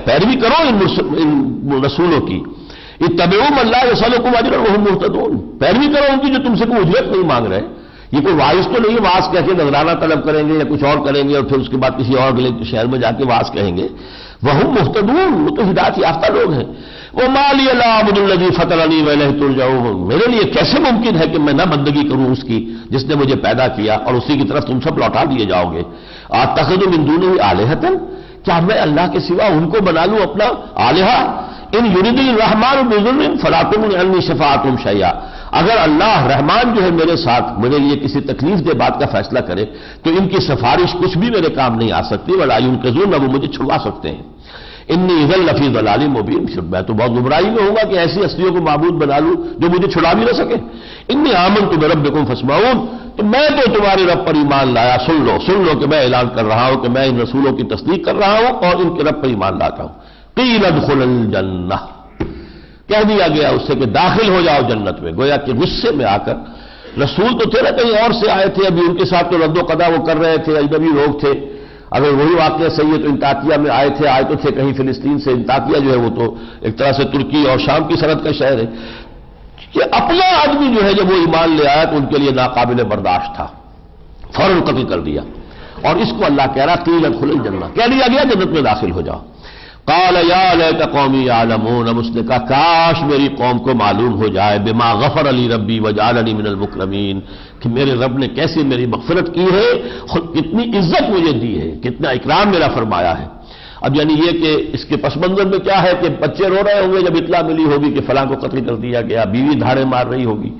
پیروی کرو ان رسولوں کی، اتبعوا من لا يسألكم اجرا وهم مهتدون، پیروی کرو ان کی جو تم سے کوئی اجرت نہیں مانگ رہے، یہ کوئی واعظ تو نہیں واعظ کہہ کے نذرانہ طلب کریں گے یا کچھ اور کریں گے اور پھر اس کے بعد کسی اور شہر میں جا کے واعظ کہیں گے، وهم مهتدون، وہ تو ہدایت یافتہ لوگ ہیں۔ وما لی لا اعبد الذی فطرنی والیہ ترجعون، میرے لیے کیسے ممکن ہے کہ میں نہ بندگی کروں اس کی جس نے مجھے پیدا کیا اور اسی کی طرف تم سب لوٹا دیے جاؤ گے۔ اتخذ من دونہ آلہۃ، کیا میں اللہ کے سوا ان کو بنا لوں اپنا آلہہ، ان یردنی الرحمن بضر فلا تغن عنی شفاعتهم شیئا، اگر اللہ رحمان جو ہے میرے ساتھ میرے لیے کسی تکلیف دہ بات کا فیصلہ کرے تو ان کی سفارش کچھ بھی میرے کام نہیں آ سکتی، ولا ينقذون، نہ وہ مجھے چھڑوا سکتے ہیں۔ انی اذا لفی ضلال مبین، میں تو بہت گمراہی میں ہوں گا کہ ایسی ہستیوں کو معبود بنا لوں جو مجھے چھڑا بھی نہ سکے۔ انی آمنت بربکم فاسمعون، تو میں تو تمہارے رب پر ایمان لایا، سن لو کہ میں اعلان کر رہا ہوں کہ میں ان رسولوں کی تصدیق کر رہا ہوں اور ان کے رب پر ایمان لاتا ہوں۔ قیل ادخل الجنہ، کہہ دیا گیا اس سے کہ داخل ہو جاؤ جنت میں، گویا کہ غصے میں آ کر رسول تو تھے نا کہیں اور سے آئے تھے، ابھی ان کے ساتھ تو رد و قدا وہ کر رہے تھے، اجنبی لوگ تھے۔ اگر وہی واقعہ صحیح ہے تو انطاکیہ میں آئے تو تھے کہیں فلسطین سے۔ انطاکیہ جو ہے وہ تو ایک طرح سے ترکی اور شام کی سرحد کا شہر ہے۔ کہ اپنا آدمی جو ہے جب وہ ایمان لے آیا تو ان کے لیے ناقابل برداشت تھا، فوراً قتل کر دیا۔ اور اس کو اللہ کہہ رہا قیل ادخل الجنہ، کہہ دیا گیا جنت میں داخل ہو جاؤ۔ قال یا لیت قومی یعلمون، اب اس نے کہا کاش میری قوم کو معلوم ہو جائے، بما غفر لی ربی وجعلنی من المکرمین، کہ میرے رب نے کیسے میری مغفرت کی ہے، کتنی عزت مجھے دی ہے، کتنا اکرام میرا فرمایا ہے۔ اب یعنی یہ کہ اس کے پس منظر میں کیا ہے کہ بچے رو رہے ہوں گے جب اطلاع ملی ہوگی کہ فلاں کو قتل کر دیا گیا، بیوی دھاڑے مار رہی ہوگی،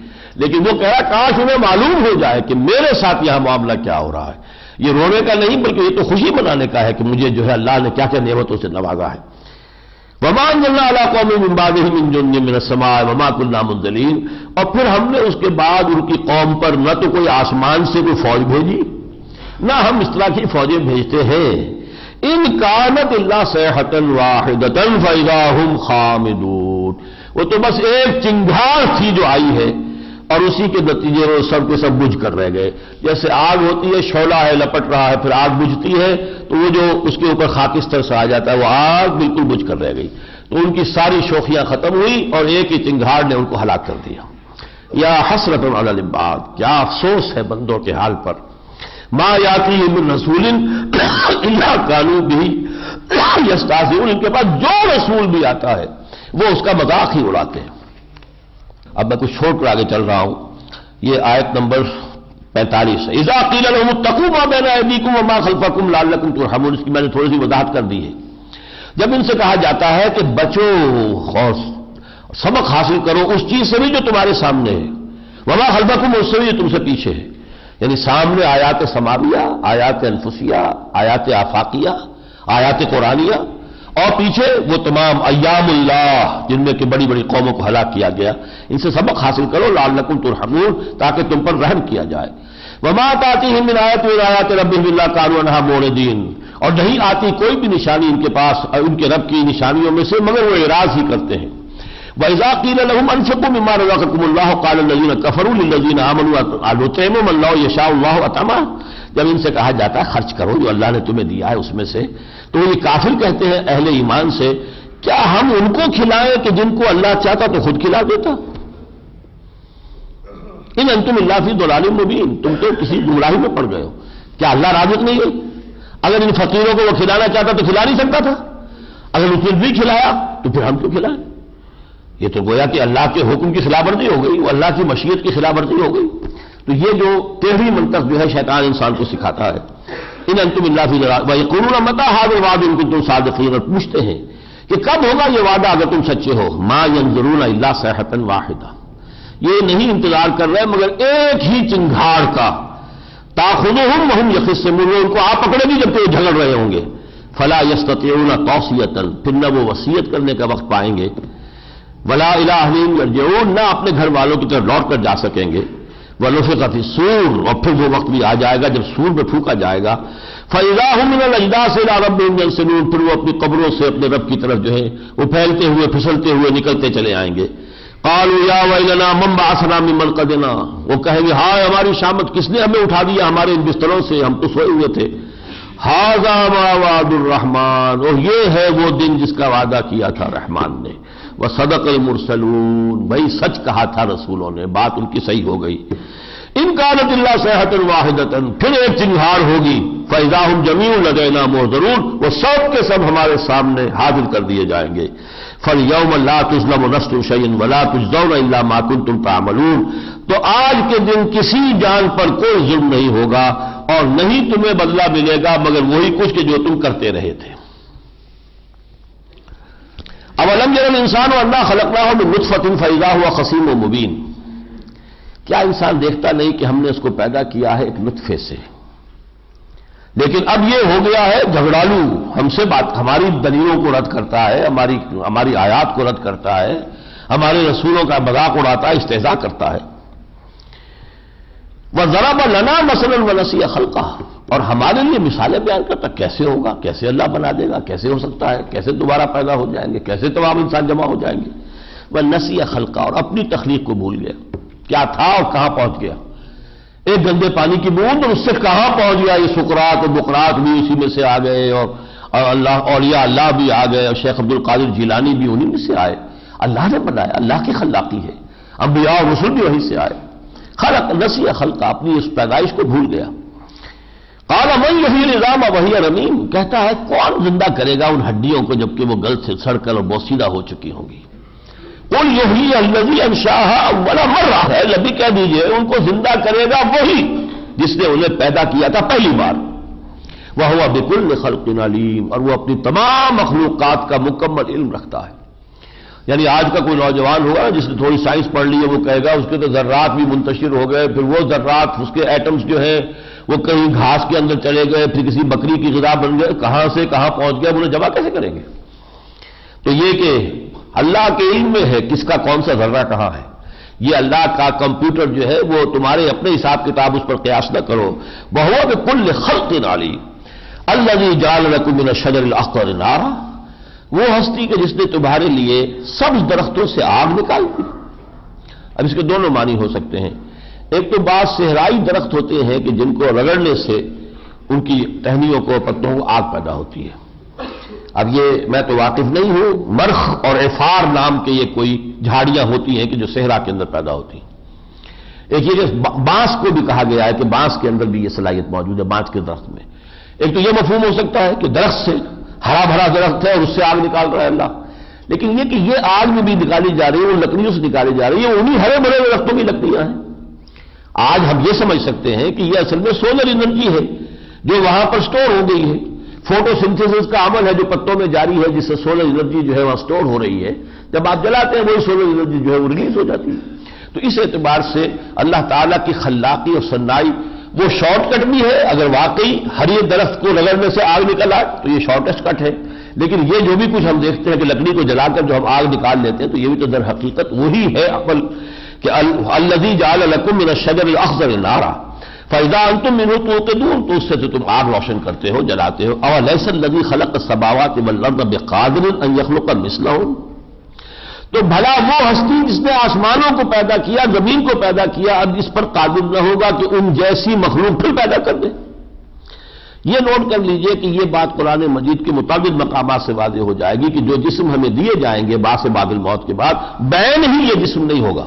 لیکن وہ کہہ رہا کاش انہیں معلوم ہو جائے کہ میرے ساتھ یہاں معاملہ کیا ہو رہا ہے۔ یہ رونے کا نہیں بلکہ یہ تو خوشی منانے کا ہے کہ مجھے جو ہے اللہ نے کیا کیا نعمتوں سے نوازا ہے۔ وما انزلنا على قوم من بعده من جند من السماء وما كنا منزلين، اور پھر ہم نے اس کے بعد ان کی قوم پر نہ تو کوئی آسمان سے کوئی فوج بھیجی، نہ ہم اس طرح کی فوجیں بھیجتے ہیں۔ ان كانت الا صيحة واحدة فاذا هم خامدون، وہ تو بس ایک چنگھاڑ تھی جو آئی ہے اور اسی کے نتیجے میں سب کے سب بجھ کر رہ گئے۔ جیسے آگ ہوتی ہے، شعلہ ہے لپٹ رہا ہے، پھر آگ بجھتی ہے تو وہ جو اس کے اوپر خاکستر سے آ جاتا ہے وہ آگ بالکل بجھ کر رہ گئی، تو ان کی ساری شوخیاں ختم ہوئی اور ایک ہی چنگھاڑ نے ان کو ہلاک کر دیا۔ یا حسرۃ علی العباد، کیا افسوس ہے بندوں کے حال پر۔ ما یاتیہم من رسول الا کانوا بہ یستہزئون، ان کے پاس جو رسول بھی آتا ہے وہ اس کا مذاق ہی اڑاتے ہیں۔ اب میں کچھ چھوڑ کر آگے چل رہا ہوں، یہ آیت نمبر 45 ہے۔ اذا قیل لهم اتقوا ما بین ایدیکم وما خلفکم لعلکم ترحمون، اس کی میں نے تھوڑی سی وضاحت کر دی ہے۔ جب ان سے کہا جاتا ہے کہ بچو اور سبق حاصل کرو اس چیز سے بھی جو تمہارے سامنے ہے، وما خلفکم، اس سے بھی جو تم سے پیچھے ہے، یعنی سامنے آیات سماویہ، آیات انفسیہ، آیات آفاقیہ، آیات قرآنیہ، اور پیچھے وہ تمام ایام اللہ جن میں کہ بڑی بڑی قوموں کو ہلاک کیا گیا، ان سے سبق حاصل کرو لعلکم ترحمون، تاکہ تم پر رحم کیا جائے۔ وما تاتیہم من آیۃ من آیات ربہم الا کانوا عنہا معرضین، اور نہیں آتی کوئی بھی نشانی ان کے پاس ان کے رب کی نشانیوں میں سے مگر وہ اعراض ہی کرتے ہیں۔ وَإِذَا قِيلَ لَهُمْ أَنفِقُوا مِمَّا رَزَقَكُمُ اللَّهُ قَالَ الَّذِينَ كَفَرُوا لِلَّذِينَ آمَنُوا أَنُطْعِمُ مَن لَّوْ يَشَاءُ اللَّهُ أَطْعَمَهُ، جب ان سے کہا جاتا ہے خرچ کرو جو اللہ نے تمہیں دیا ہے اس میں سے، تو یہ کافر کہتے ہیں اہل ایمان سے کیا ہم ان کو کھلائیں کہ جن کو اللہ چاہتا تو خود کھلا دیتا؟ ان انتم الا فی ضلال مبین، تم تو کسی گمراہی میں پڑ گئے ہو۔ کیا اللہ رازق نہیں ہے؟ اگر ان فقیروں کو وہ کھلانا چاہتا تو کھلا نہیں سکتا تھا؟ اگر اس نے بھی کھلایا تو پھر ہم کیوں کھلائیں؟ یہ تو گویا کہ اللہ کے حکم کی خلاف ورزی ہو گئی، وہ اللہ کی مشیت کی خلاف ورزی ہو گئی۔ تو یہ جو ٹیڑھی منطق جو ہے شیطان انسان کو سکھاتا ہے۔ ان انتم الا فی ضلال ویقولون متی ھذا الوعد ان کنتم صادقین، اور پوچھتے ہیں کہ کب ہوگا یہ وعدہ اگر تم سچے ہو۔ ما ينظرون الا صیحۃ واحدہ، یہ نہیں انتظار کر رہے مگر ایک ہی چنگھاڑ کا، تاخذہم وہم یخصمون، ان کو آپ پکڑے گی جب کہ وہ جھگڑ رہے ہوں گے۔ فلا یستطیعون توصیۃ، پھر نہ وہ وصیت کرنے کا وقت پائیں گے، ولا الی اہلہم یرجعون، نہ اپنے گھر والوں کی طرف لوٹ کر جا سکیں گے۔ ونفخ فی الصور، اور پھر وہ وقت بھی آ جائے گا جب سور میں پھونکا جائے گا۔ فاذا هم من الاجداث الى ربهم ينسلون، پھر وہ اپنی قبروں سے اپنے رب کی طرف جو ہے وہ پھیلتے ہوئے پھسلتے ہوئے نکلتے چلے آئیں گے۔ قالوا یا ویلنا من بعثنا من مرقدنا، وہ کہیں گے ہائے ہماری شامت کس نے ہمیں اٹھا دیا ہمارے ان بستروں سے، ہم تو سوئے ہوئے تھے۔ ھذا ما وعد الرحمن، اور یہ ہے وہ دن جس کا وعدہ کیا تھا رحمان نے۔ وصدق المرسلون، بھائی سچ کہا تھا رسولوں نے، بات ان کی صحیح ہو گئی۔ ان کانت الا صیحۃ واحدۃ، پھر ایک چنگھاڑ ہوگی۔ فاذا هم جميع لدینا محضرون، وہ سب کے سب ہمارے سامنے حاضر کر دیے جائیں گے۔ فالیوم لا تظلم نفس شیئا ولا تجزون الا ما کنتم تعملون، تو آج کے دن کسی جان پر کوئی ظلم نہیں ہوگا اور نہیں تمہیں بدلہ ملے گا مگر وہی کچھ کہ جو تم کرتے رہے تھے۔ اولم ير الانسان انا خلقناه من نطفة فاذا هو خصيم مبين، کیا انسان دیکھتا نہیں کہ ہم نے اس کو پیدا کیا ہے ایک نطفے سے، لیکن اب یہ ہو گیا ہے جھگڑالو، ہم سے بات، ہماری دلیلوں کو رد کرتا ہے، ہماری آیات کو رد کرتا ہے، ہمارے رسولوں کا مذاق اڑاتا ہے، استہزاء کرتا ہے۔ وَضَرَبَ لَنَا مَثَلًا وَنَسِيَ خَلْقَهُ، اور ہمارے لیے مثالیں بیان کرتا کیسے ہوگا، کیسے اللہ بنا دے گا، کیسے ہو سکتا ہے، کیسے دوبارہ پیدا ہو جائیں گے، کیسے تمام انسان جمع ہو جائیں گے۔ وَنَسِيَ خَلْقَهُ، اور اپنی تخلیق کو بھول گیا، کیا تھا اور کہاں پہنچ گیا۔ ایک گندے پانی کی بوند، اور اس سے کہاں پہنچ گیا یہ سقراط اور بقراط بھی اسی میں سے آ گئے، اور اللہ اولیاء اللہ بھی آ گئے، اور شیخ عبد القادر جیلانی بھی انہی میں سے آئے۔ اللہ نے بنایا، اللہ کی خلاقی ہے، انبیاء اور رسول بھی وہیں سے آئے۔ خلق نسی خلق، اپنی اس پیدائش کو بھول گیا۔ قال من یحیی العظام وہی رمیم، کہتا ہے کون زندہ کرے گا ان ہڈیوں کو جبکہ وہ گل سے سڑ کر اور بوسیدہ ہو چکی ہوں گی۔ قل یحیی الذی انشاها اول مرہ، ہے نبی کہہ دیجئے ان کو زندہ کرے گا وہی جس نے انہیں پیدا کیا تھا پہلی بار۔ وہو بکل خلق علیم، اور وہ اپنی تمام مخلوقات کا مکمل علم رکھتا ہے۔ یعنی آج کا کوئی نوجوان ہوگا جس نے تھوڑی سائنس پڑھ لی ہے، وہ کہے گا اس کے تو ذرات بھی منتشر ہو گئے، پھر وہ ذرات اس کے ایٹمز جو ہیں وہ کہیں گھاس کے اندر چلے گئے، پھر کسی بکری کی غذا بن گئے، کہاں سے کہاں پہنچ گیا، انہیں جمع کیسے کریں گے؟ تو یہ کہ اللہ کے علم میں ہے کس کا کون سا ذرہ کہاں ہے، یہ اللہ کا کمپیوٹر جو ہے وہ تمہارے اپنے حساب کتاب اس پر قیاس نہ کرو۔ وَهُوَ بِكُلِّ خَلْقٍ عَلِيمٌ الَّذِي جَعَلَ لَكُم مِّنَ الشَّجَرِ الْأَخْضَرِ نَارًا، وہ ہستی کہ جس نے تمہارے لیے سبز درختوں سے آگ نکال دی۔ اب اس کے دونوں معنی ہو سکتے ہیں، ایک تو بعض صحرائی درخت ہوتے ہیں کہ جن کو رگڑنے سے ان کی ٹہنیوں کو پتوں کو آگ پیدا ہوتی ہے۔ اب یہ میں تو واقف نہیں ہوں، مرخ اور عفار نام کے یہ کوئی جھاڑیاں ہوتی ہیں کہ جو صحرا کے اندر پیدا ہوتی ہیں۔ ایک یہ کہ بانس کو بھی کہا گیا ہے کہ بانس کے اندر بھی یہ صلاحیت موجود ہے، بانس کے درخت میں۔ ایک تو یہ مفہوم ہو سکتا ہے کہ درخت سے ہرا بھرا درخت ہے اور اس سے آگ نکال رہا ہے اللہ، لیکن یہ کہ یہ آگ میں بھی نکالی جا رہی ہے، وہ لکڑیوں سے نکالی جا رہی ہے، انہی ہرے بھرے درختوں کی لکڑیاں ہیں۔ آج ہم یہ سمجھ سکتے ہیں کہ یہ اصل میں سولر انرجی ہے جو وہاں پر سٹور ہو گئی ہے، فوٹو سنتھیسس کا عمل ہے جو پتوں میں جاری ہے، جس سے سولر انرجی جو ہے وہاں سٹور ہو رہی ہے، جب آپ جلاتے ہیں وہی سولر انرجی جو ہے وہ ریلیز ہو جاتی ہے۔ تو اس اعتبار سے اللہ تعالیٰ کی خلاقی اور صنائی وہ شارٹ کٹ بھی ہے، اگر واقعی ہری درخت کو رگڑنے سے آگ نکل آئے تو یہ شارٹیسٹ کٹ ہے، لیکن یہ جو بھی کچھ ہم دیکھتے ہیں کہ لکڑی کو جلا کر جو ہم آگ نکال لیتے ہیں تو یہ بھی تو در حقیقت وہی ہے عقل کہ الذی جعل لکم من الشجر الاخضر نارا فاذا انتم منه توقدون، تو اس سے تو تم آگ روشن کرتے ہو، جلاتے ہو۔ اولیس الذی خلق السماوات والارض بقادر ان یخلق مثلهم، تو بھلا وہ ہستی جس نے آسمانوں کو پیدا کیا، زمین کو پیدا کیا، اب اس پر قادر نہ ہوگا کہ ان جیسی مخلوق پھر پیدا کر دے؟ یہ نوٹ کر لیجئے کہ یہ بات قرآن مجید کے متعدد مقامات سے واضح ہو جائے گی کہ جو جسم ہمیں دیے جائیں گے بعث بعد الموت کے بعد، بین ہی یہ جسم نہیں ہوگا،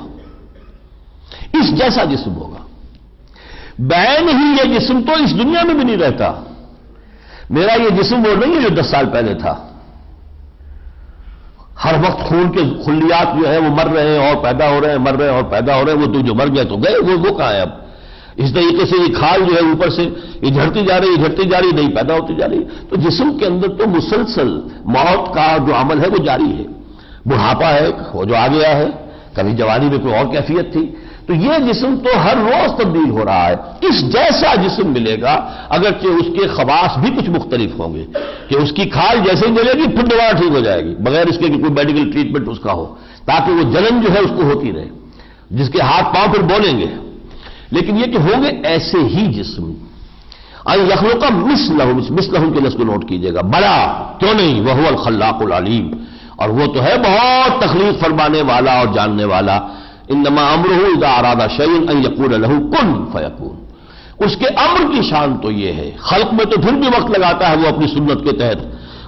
اس جیسا جسم ہوگا۔ بین ہی یہ جسم تو اس دنیا میں بھی نہیں رہتا۔ میرا یہ جسم وہ نہیں ہے جو 10 سال پہلے تھا، ہر وقت خون کے خلیات جو ہے وہ مر رہے ہیں اور پیدا ہو رہے ہیں، مر رہے ہیں اور پیدا ہو رہے ہیں، وہ تو جو مر گئے تو گئے، وہ کہاں ہے اب؟ اس طریقے سے یہ کھال جو ہے اوپر سے یہ جھڑتی جا رہی ہے، نہیں پیدا ہوتی جا رہی ہے۔ تو جسم کے اندر تو مسلسل موت کا جو عمل ہے وہ جاری ہے۔ بڑھاپا ہے وہ جو آ گیا ہے، کبھی جوانی میں کوئی اور کیفیت تھی، تو یہ جسم تو ہر روز تبدیل ہو رہا ہے۔ اس جیسا جسم ملے گا اگرچہ اس کے خواص بھی کچھ مختلف ہوں گے، کہ اس کی کھال جیسے ہی ملے گی پھر دوبارہ ٹھیک ہو جائے گی بغیر اس کے کہ کوئی میڈیکل ٹریٹمنٹ اس کا ہو، تاکہ وہ جلن جو ہے اس کو ہوتی رہے، جس کے ہاتھ پاؤں پھر بولیں گے، لیکن یہ کہ ہوں گے ایسے ہی جسم۔ ان یخلق مثلہم کے لفظ کو نوٹ کیجئے گا، بلا کیوں نہیں، وہو الخلاق العلیم، اور وہ تو ہے بہت تخلیق فرمانے والا اور جاننے والا۔ انما امرہ اذا اراد شیئا ان یقول له کن فیکون، اس کے امر کی شان تو یہ ہے، خلق میں تو پھر بھی وقت لگاتا ہے وہ اپنی سنت کے تحت،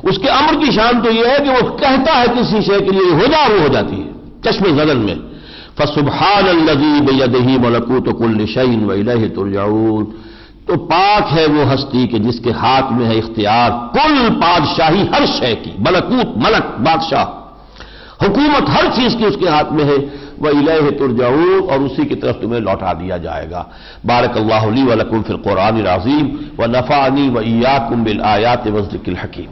اس کے امر کی شان تو یہ ہے کہ وہ کہتا ہے کسی شے کے لیے ہو جا، وہ ہو جاتی ہے چشم زدن میں۔ فسبحان الذی بیدہ ملکوت کل شیء والیہ ترجعون، تو پاک ہے وہ ہستی کہ جس کے ہاتھ میں ہے اختیار کل بادشاہی ہر شے کی، ملکوت ملک بادشاہ، حکومت ہر چیز کی اس کے ہاتھ میں ہے، وَإِلَيْهِ تُرْجَعُونَ، اور اسی کی طرف تمہیں لوٹا دیا جائے گا۔ بارک اللہ لی ولکم فی القرآن العظیم ونفعنی وإیاکم بالآیات والذکر الحکیم۔